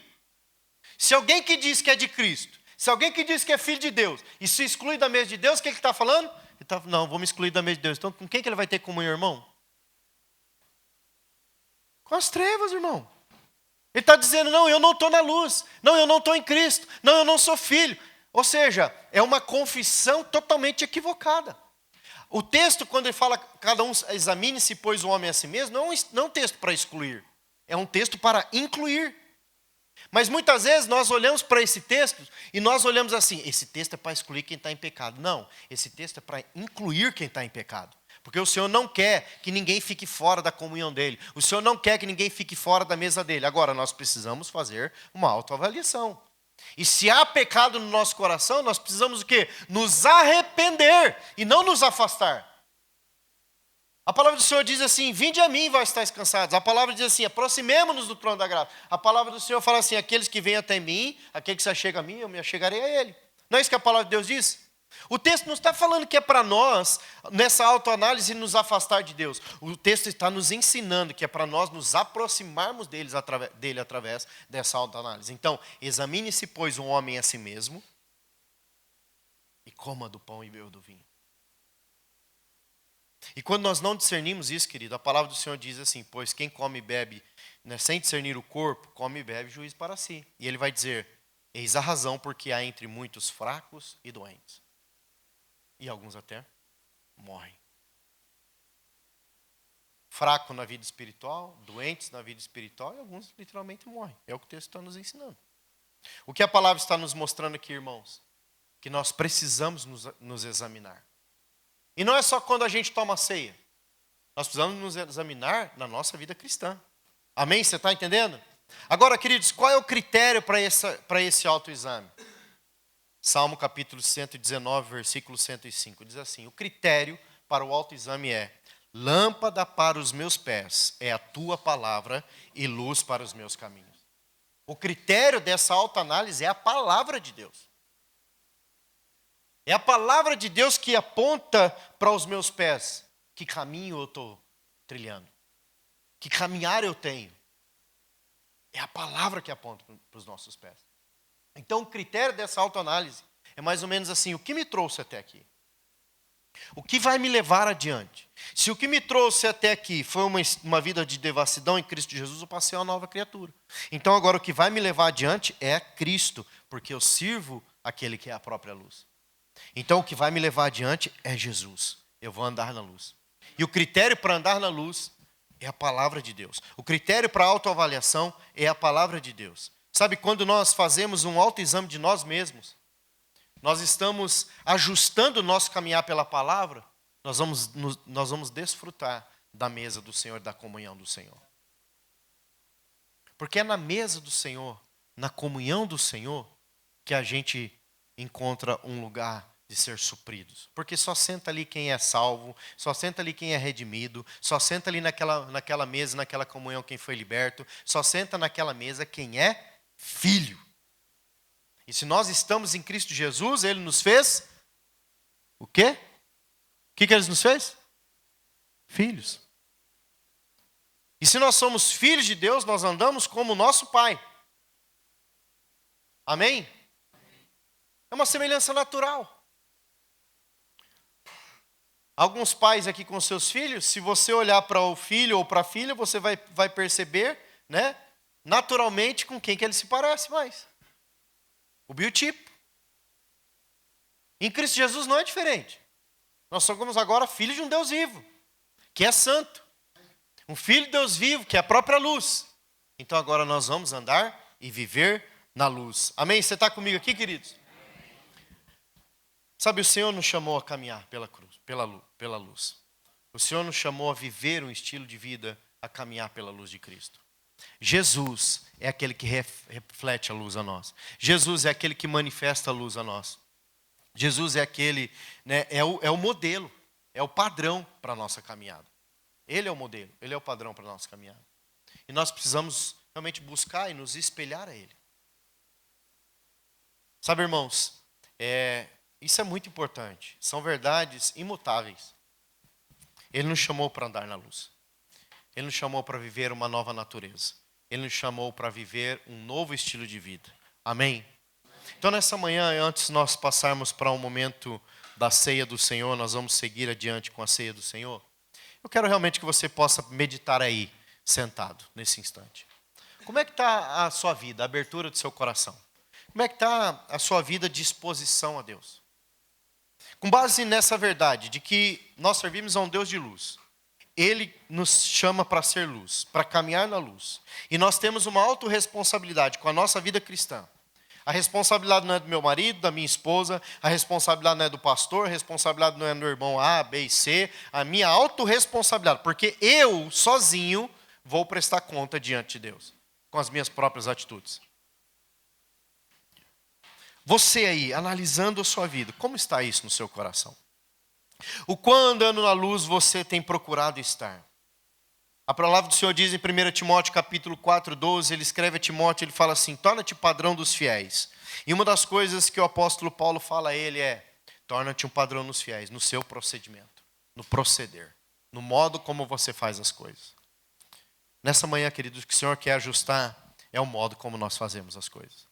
Se alguém que diz que é de Cristo, se alguém que diz que é filho de Deus e se exclui da mesa de Deus, o que ele está falando? Ele está, não, vou me excluir da mesa de Deus. Então, com quem que ele vai ter comunhão, irmão? Com as trevas, irmão. Ele está dizendo, não, eu não estou na luz. Não, eu não estou em Cristo. Não, eu não sou filho. Ou seja, é uma confissão totalmente equivocada. O texto, quando ele fala, cada um examine-se, pois o homem a si mesmo, não é um texto para excluir. É um texto para incluir. Mas muitas vezes nós olhamos para esse texto e nós olhamos assim, esse texto é para excluir quem está em pecado. Não, esse texto é para incluir quem está em pecado. Porque o Senhor não quer que ninguém fique fora da comunhão dele. O Senhor não quer que ninguém fique fora da mesa dele. Agora, nós precisamos fazer uma autoavaliação. E se há pecado no nosso coração, nós precisamos o quê? Nos arrepender e não nos afastar. A palavra do Senhor diz assim, vinde a mim, vós estáis cansados. A palavra diz assim, aproximemo-nos do trono da graça. A palavra do Senhor fala assim, aqueles que vêm até mim, aquele que se achega a mim, eu me achegarei a ele. Não é isso que a palavra de Deus diz? O texto não está falando que é para nós, nessa autoanálise, nos afastar de Deus. O texto está nos ensinando que é para nós nos aproximarmos dele através dessa autoanálise. Então, examine-se, pois, um homem a si mesmo e coma do pão e beba do vinho. E quando nós não discernimos isso, querido, a palavra do Senhor diz assim, pois quem come e bebe, sem discernir o corpo, come e bebe juízo para si. E ele vai dizer, Eis a razão porque há entre muitos fracos e doentes. E alguns até morrem. Fraco na vida espiritual, doentes na vida espiritual, e alguns literalmente morrem. É o que o texto está nos ensinando. O que a palavra está nos mostrando aqui, irmãos? Que nós precisamos nos examinar. E não é só quando a gente toma ceia. Nós precisamos nos examinar na nossa vida cristã. Amém? Você está entendendo? Agora, queridos, qual é o critério para esse autoexame? Salmo capítulo 119, versículo 105. Diz assim: o critério para o autoexame é: lâmpada para os meus pés é a tua palavra e luz para os meus caminhos. O critério dessa autoanálise é a palavra de Deus. É a palavra de Deus que aponta para os meus pés. Que caminho eu estou trilhando? Que caminhar eu tenho? É a palavra que aponta para os nossos pés. Então o critério dessa autoanálise é mais ou menos assim: o que me trouxe até aqui? O que vai me levar adiante? Se o que me trouxe até aqui foi uma vida de devassidão em Cristo Jesus, eu passei uma nova criatura. Então agora o que vai me levar adiante é Cristo, porque eu sirvo aquele que é a própria luz. Então o que vai me levar adiante é Jesus. Eu vou andar na luz. E o critério para andar na luz é a palavra de Deus. O critério para a autoavaliação é a palavra de Deus. Sabe, quando nós fazemos um autoexame de nós mesmos, nós estamos ajustando o nosso caminhar pela palavra, nós vamos desfrutar da mesa do Senhor, da comunhão do Senhor. Porque é na mesa do Senhor, na comunhão do Senhor, que a gente encontra um lugar de ser supridos. Porque só senta ali quem é salvo, só senta ali quem é redimido, só senta ali naquela mesa, naquela comunhão quem foi liberto, só senta naquela mesa quem é filho. E se nós estamos em Cristo Jesus, Ele nos fez o quê? O que Ele nos fez? Filhos. E se nós somos filhos de Deus, nós andamos como nosso Pai. Amém? É uma semelhança natural. Alguns pais aqui com seus filhos, se você olhar para o filho ou para a filha, você vai perceber, né, naturalmente com quem que ele se parece mais. O biotipo. Em Cristo Jesus não é diferente. Nós somos agora filhos de um Deus vivo, que é santo. Um filho de Deus vivo, que é a própria luz. Então agora nós vamos andar e viver na luz. Amém? Você está comigo aqui, queridos? Sabe, o Senhor nos chamou a caminhar pela cruz, pela luz. O Senhor nos chamou a viver um estilo de vida, a caminhar pela luz de Cristo. Jesus é aquele que reflete a luz a nós. Jesus é aquele que manifesta a luz a nós. Jesus é aquele, né, é o modelo, é o padrão para a nossa caminhada. Ele é o modelo, Ele é o padrão para a nossa caminhada. E nós precisamos realmente buscar e nos espelhar a Ele. Sabe, irmãos, isso é muito importante. São verdades imutáveis. Ele nos chamou para andar na luz. Ele nos chamou para viver uma nova natureza. Ele nos chamou para viver um novo estilo de vida. Amém? Então, nessa manhã, antes de nós passarmos para um momento da ceia do Senhor, nós vamos seguir adiante com a ceia do Senhor. Eu quero realmente que você possa meditar aí, sentado, nesse instante. Como é que está a sua vida, a abertura do seu coração? Como é que está a sua vida de exposição a Deus? Com base nessa verdade de que nós servimos a um Deus de luz, Ele nos chama para ser luz, para caminhar na luz. E nós temos uma autorresponsabilidade com a nossa vida cristã. A responsabilidade não é do meu marido, da minha esposa, a responsabilidade não é do pastor, a responsabilidade não é do irmão A, B e C, a minha autorresponsabilidade, porque eu, sozinho, vou prestar conta diante de Deus, com as minhas próprias atitudes. Você aí, analisando a sua vida, como está isso no seu coração? O quão andando na luz você tem procurado estar? A palavra do Senhor diz em 1 Timóteo capítulo 4, 12, ele escreve a Timóteo, ele fala assim: torna-te padrão dos fiéis. E uma das coisas que o apóstolo Paulo fala a ele é: torna-te um padrão nos fiéis, no seu procedimento, no proceder, no modo como você faz as coisas. Nessa manhã, queridos, o que o Senhor quer ajustar é o modo como nós fazemos as coisas.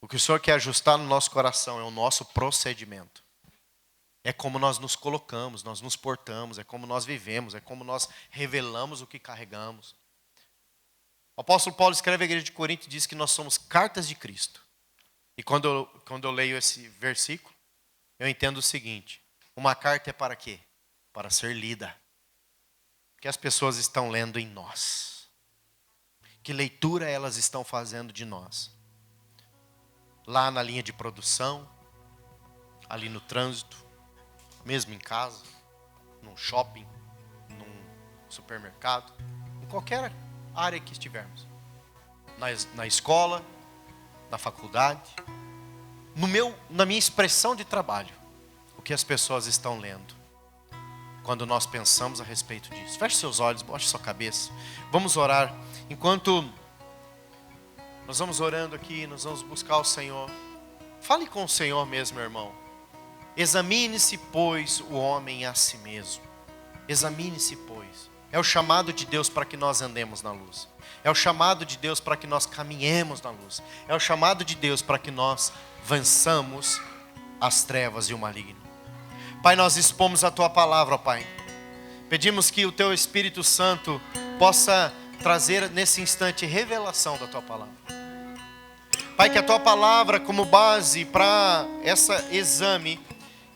O que o Senhor quer ajustar no nosso coração é o nosso procedimento. É como nós nos colocamos, nós nos portamos, é como nós vivemos, é como nós revelamos o que carregamos. O apóstolo Paulo escreve à igreja de Corinto e diz que nós somos cartas de Cristo. E quando eu leio esse versículo, eu entendo o seguinte: uma carta é para quê? Para ser lida. O que as pessoas estão lendo em nós? Que leitura elas estão fazendo de nós? Lá na linha de produção, ali no trânsito, mesmo em casa, num shopping, num supermercado, em qualquer área que estivermos. Na escola, na faculdade, na minha expressão de trabalho, o que as pessoas estão lendo quando nós pensamos a respeito disso. Feche seus olhos, bote sua cabeça. Vamos orar. Enquanto nós vamos orando aqui, nós vamos buscar o Senhor. Fale com o Senhor mesmo, meu irmão. Examine-se, pois, o homem a si mesmo. Examine-se, pois. É o chamado de Deus para que nós andemos na luz. É o chamado de Deus para que nós caminhemos na luz. É o chamado de Deus para que nós vençamos as trevas e o maligno. Pai, nós expomos a Tua palavra, Pai. Pedimos que o Teu Espírito Santo possa trazer nesse instante revelação da Tua palavra. Pai, que a Tua palavra como base para esse exame,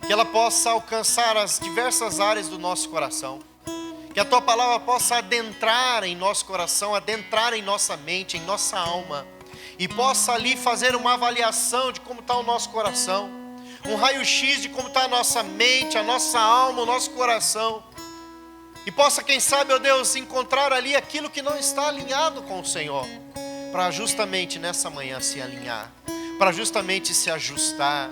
que ela possa alcançar as diversas áreas do nosso coração. Que a Tua palavra possa adentrar em nosso coração, adentrar em nossa mente, em nossa alma. E possa ali fazer uma avaliação de como está o nosso coração. Um raio-x de como está a nossa mente, a nossa alma, o nosso coração. E possa, quem sabe, ó Deus, encontrar ali aquilo que não está alinhado com o Senhor. Para justamente nessa manhã se alinhar. Para justamente se ajustar.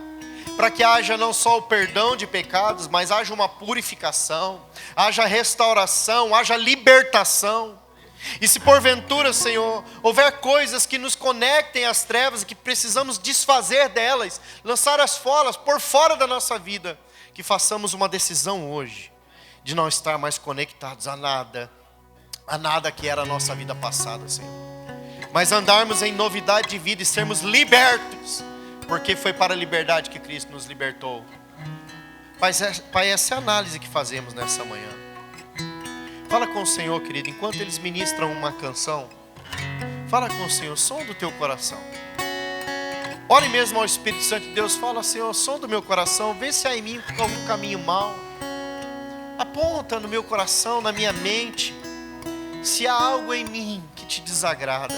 Para que haja não só o perdão de pecados, mas haja uma purificação, haja restauração, haja libertação. E se porventura, Senhor, houver coisas que nos conectem às trevas e que precisamos desfazer delas, lançar as folas por fora da nossa vida, que façamos uma decisão hoje de não estar mais conectados a nada que era a nossa vida passada, Senhor. Mas andarmos em novidade de vida e sermos libertos, porque foi para a liberdade que Cristo nos libertou. Pai, essa é a análise que fazemos nessa manhã. Fala com o Senhor, querido, enquanto eles ministram uma canção. Fala com o Senhor, som do teu coração. Ore mesmo ao Espírito Santo de Deus. Fala, Senhor, som do meu coração. Vê se há em mim algum caminho mau. Aponta no meu coração, na minha mente, se há algo em mim que te desagrada,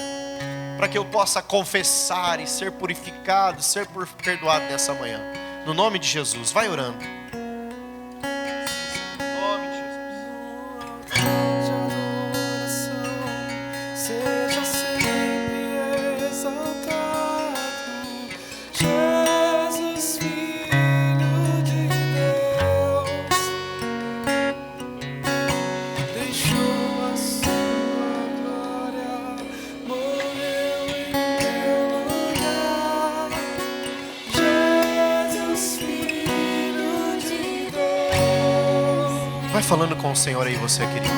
para que eu possa confessar e ser purificado, ser perdoado nessa manhã. No nome de Jesus, vai orando. Vai falando com o Senhor aí, você, querido.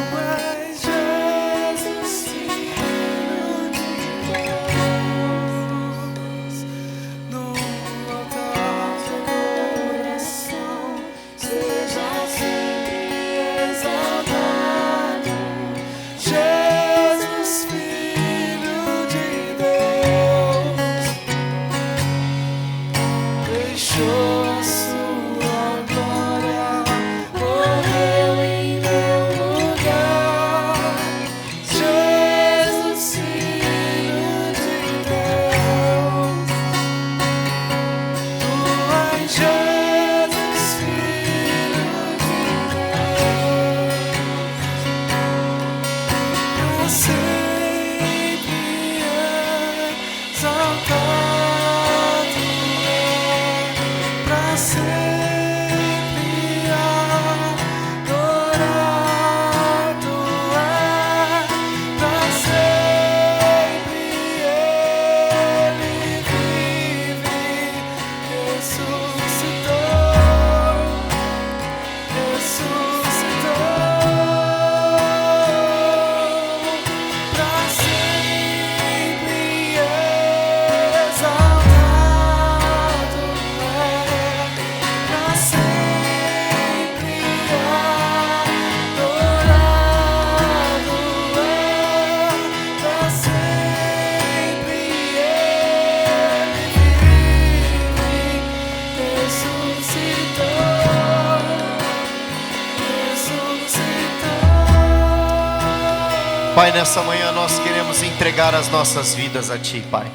Pai, nessa manhã nós queremos entregar as nossas vidas a Ti, Pai.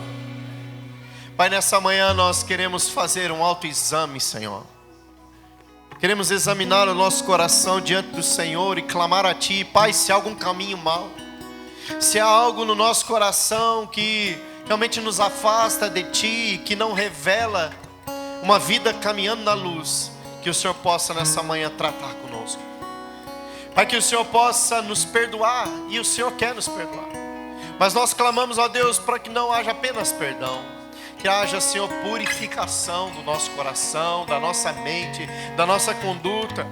Pai, nessa manhã nós queremos fazer um autoexame, Senhor. Queremos examinar o nosso coração diante do Senhor e clamar a Ti, Pai, se há algum caminho mau, se há algo no nosso coração que realmente nos afasta de Ti, que não revela uma vida caminhando na luz, que o Senhor possa nessa manhã tratar conosco. Pai, que o Senhor possa nos perdoar, e o Senhor quer nos perdoar. Mas nós clamamos a Deus para que não haja apenas perdão, que haja, Senhor, purificação do nosso coração, da nossa mente, da nossa conduta.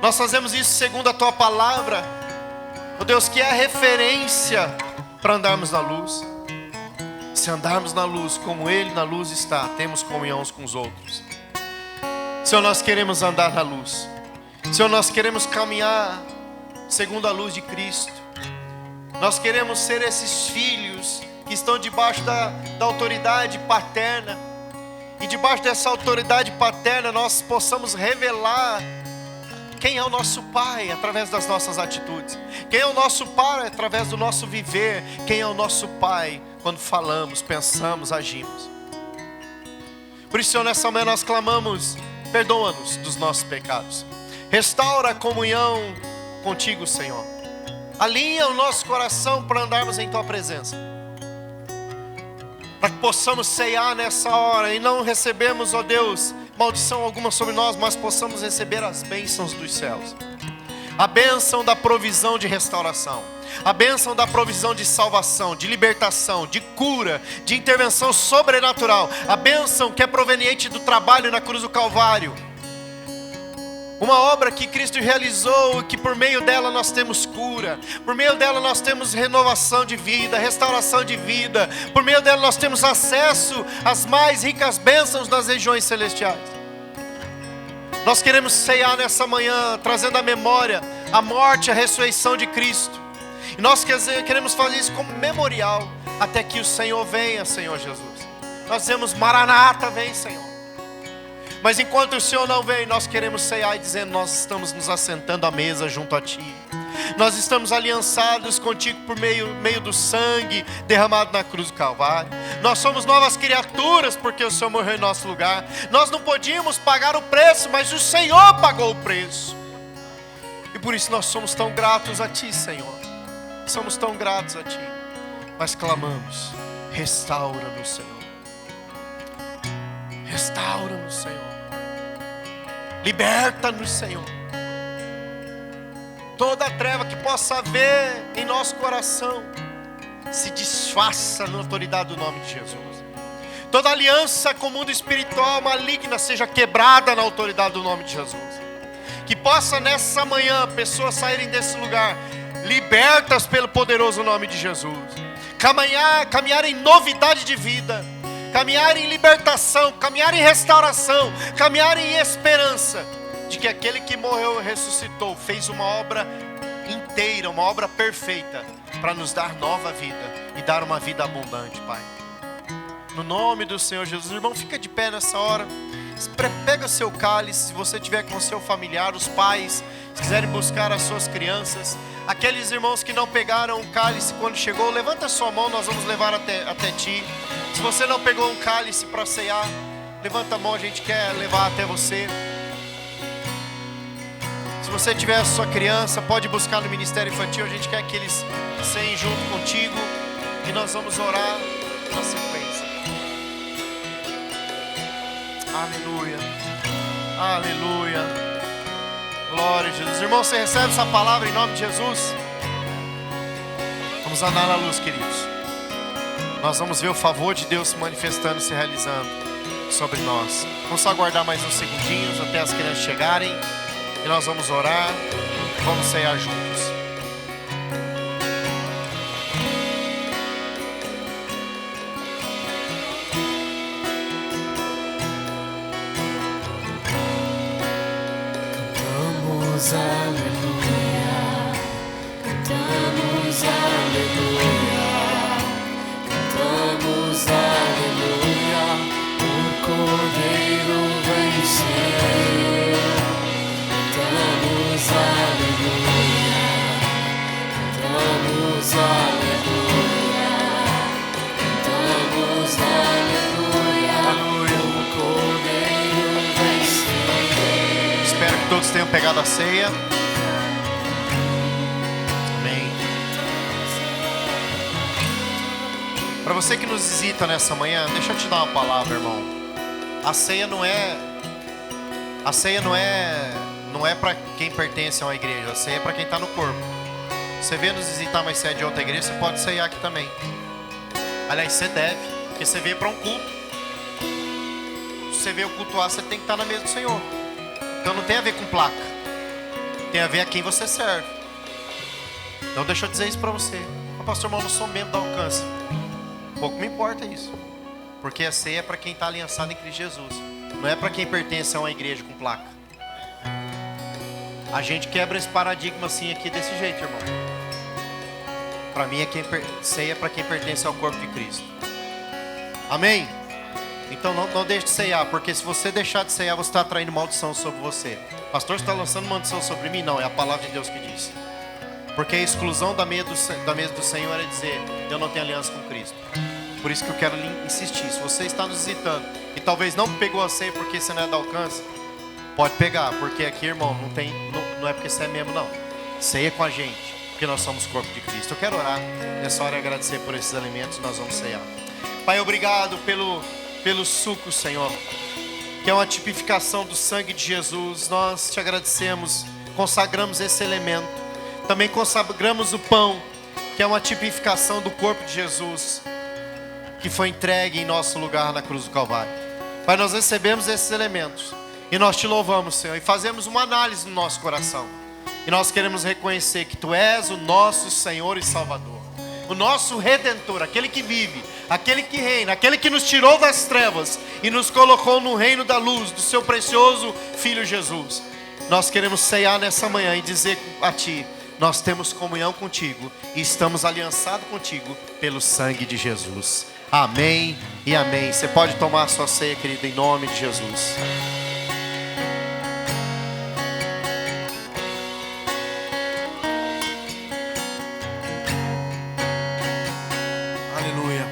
Nós fazemos isso segundo a Tua palavra, ó Deus, que é a referência para andarmos na luz. Se andarmos na luz como Ele na luz está, temos comunhão uns com os outros. Senhor, nós queremos andar na luz. Senhor, nós queremos caminhar segundo a luz de Cristo. Nós queremos ser esses filhos que estão debaixo da autoridade paterna. E debaixo dessa autoridade paterna nós possamos revelar quem é o nosso Pai através das nossas atitudes. Quem é o nosso Pai através do nosso viver. Quem é o nosso Pai quando falamos, pensamos, agimos. Por isso, Senhor, nessa manhã nós clamamos: perdoa-nos dos nossos pecados. Restaura a comunhão contigo, Senhor. Alinha o nosso coração para andarmos em Tua presença, para que possamos ceiar nessa hora e não recebemos, ó Deus, maldição alguma sobre nós, mas possamos receber as bênçãos dos céus. A bênção da provisão de restauração, a bênção da provisão de salvação, de libertação, de cura, de intervenção sobrenatural, a bênção que é proveniente do trabalho na cruz do Calvário. Uma obra que Cristo realizou, que por meio dela nós temos cura, por meio dela nós temos renovação de vida, restauração de vida, por meio dela nós temos acesso às mais ricas bênçãos das regiões celestiais. Nós queremos ceiar nessa manhã, trazendo à memória a morte e a ressurreição de Cristo. E nós queremos fazer isso como memorial, até que o Senhor venha, Senhor Jesus. Nós dizemos: Maranata, vem, Senhor. Mas enquanto o Senhor não vem, nós queremos ceiar e dizendo: nós estamos nos assentando à mesa junto a Ti. Nós estamos aliançados contigo por meio do sangue derramado na cruz do Calvário. Nós somos novas criaturas porque o Senhor morreu em nosso lugar. Nós não podíamos pagar o preço, mas o Senhor pagou o preço. E por isso nós somos tão gratos a Ti, Senhor. Somos tão gratos a Ti. Mas clamamos: restaura-nos, Senhor. Restaura-nos, Senhor. Liberta-nos, Senhor. Toda a treva que possa haver em nosso coração se desfaça na autoridade do nome de Jesus. Toda aliança com o mundo espiritual maligna seja quebrada na autoridade do nome de Jesus. Que possa nessa manhã pessoas saírem desse lugar libertas pelo poderoso nome de Jesus. Caminhar em novidade de vida, caminhar em libertação, caminhar em restauração, caminhar em esperança de que aquele que morreu e ressuscitou fez uma obra inteira, uma obra perfeita para nos dar nova vida e dar uma vida abundante, Pai. No nome do Senhor Jesus. Irmão, fica de pé nessa hora. Pega o seu cálice, se você tiver com o seu familiar, os pais, se quiserem buscar as suas crianças. Aqueles irmãos que não pegaram o cálice quando chegou, levanta a sua mão, nós vamos levar até ti. Se você não pegou um cálice para ceiar, levanta a mão, a gente quer levar até você. Se você tiver a sua criança, pode buscar no Ministério Infantil, a gente quer que eles ceiem junto contigo e nós vamos orar na sequência. Aleluia, aleluia, glória a Jesus. Irmão, você recebe essa palavra em nome de Jesus? Vamos andar na luz, queridos. Nós vamos ver o favor de Deus se manifestando, se realizando sobre nós. Vamos só aguardar mais uns segundinhos até as crianças chegarem e nós vamos orar, vamos ceiar juntos. Cantamos aleluia, cantamos aleluia, cantamos aleluia, o Cordeiro venceu. Cantamos aleluia, cantamos aleluia, cantamos aleluia, o Cordeiro venceu. Espero que todos tenham pegado a ceia. Amém. Para você que nos visita nessa manhã, deixa eu te dar uma palavra, irmão. A ceia não é para quem pertence a uma igreja. A ceia é para quem está no corpo. Você vê nos visitar mais ceia de outra igreja, você pode ceiar aqui também. Aliás, você deve, porque você veio para um culto. Se você veio cultuar, você tem que estar na mesa do Senhor. Então não tem a ver com placa, tem a ver a quem você serve. Então deixa eu dizer isso para você. Pastor, irmão, eu não sou membro da Alcance. Pouco me importa isso, porque a ceia é para quem está aliançado em Cristo Jesus. Não é para quem pertence a uma igreja com placa. A gente quebra esse paradigma assim aqui desse jeito, irmão. Para mim, ceia é para quem pertence ao corpo de Cristo. Amém? Então não deixe de ceiar, porque se você deixar de ceiar, você está atraindo maldição sobre você. Pastor, você está lançando maldição sobre mim? Não, é a palavra de Deus que diz. Porque a exclusão da mesa do Senhor é dizer, eu não tenho aliança com Cristo. Por isso que eu quero insistir. Se você está nos visitando e talvez não pegou a ceia porque você não é da Alcance, pode pegar, porque aqui, irmão, não é porque você é membro, não. Ceia com a gente, porque nós somos o corpo de Cristo. Eu quero orar nessa hora e agradecer por esses alimentos. Nós vamos ceiar. Pai, obrigado pelo suco, Senhor, que é uma tipificação do sangue de Jesus. Nós te agradecemos, consagramos esse elemento. Também consagramos o pão, que é uma tipificação do corpo de Jesus, que foi entregue em nosso lugar na cruz do Calvário. Pai, nós recebemos esses elementos e nós te louvamos, Senhor, e fazemos uma análise no nosso coração. E nós queremos reconhecer que Tu és o nosso Senhor e Salvador, o nosso Redentor, aquele que vive, aquele que reina, aquele que nos tirou das trevas e nos colocou no reino da luz, do Seu precioso Filho Jesus. Nós queremos ceiar nessa manhã e dizer a Ti, nós temos comunhão contigo e estamos aliançados contigo pelo sangue de Jesus. Amém e amém. Você pode tomar a sua ceia, querido, em nome de Jesus. Aleluia.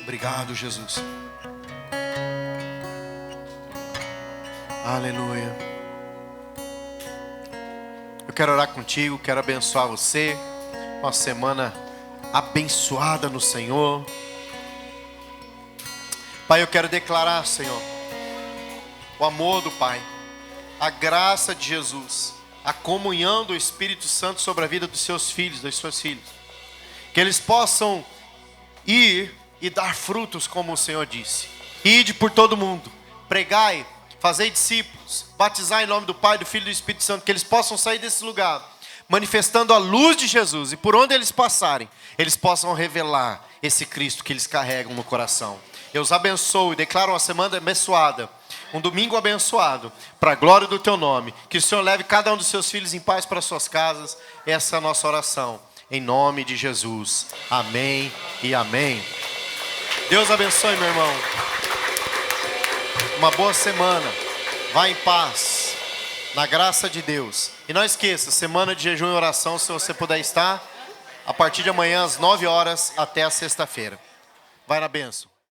Obrigado, Jesus. Aleluia. Eu quero orar contigo, quero abençoar você. Uma semana abençoada no Senhor. Pai, eu quero declarar, Senhor, o amor do Pai, a graça de Jesus, a comunhão do Espírito Santo sobre a vida dos seus filhos, das suas filhas. Que eles possam ir e dar frutos, como o Senhor disse. Ide por todo mundo, pregai, fazei discípulos, batizai em nome do Pai, do Filho e do Espírito Santo. Que eles possam sair desse lugar manifestando a luz de Jesus, e por onde eles passarem, eles possam revelar esse Cristo que eles carregam no coração. Eu os abençoo e declaro uma semana abençoada, um domingo abençoado, para a glória do Teu nome. Que o Senhor leve cada um dos seus filhos em paz para suas casas. Essa é a nossa oração, em nome de Jesus. Amém e amém. Deus abençoe, meu irmão. Uma boa semana. Vá em paz, na graça de Deus. E não esqueça, semana de jejum e oração, se você puder estar, a partir de amanhã às 9 horas até a sexta-feira. Vai na bênção.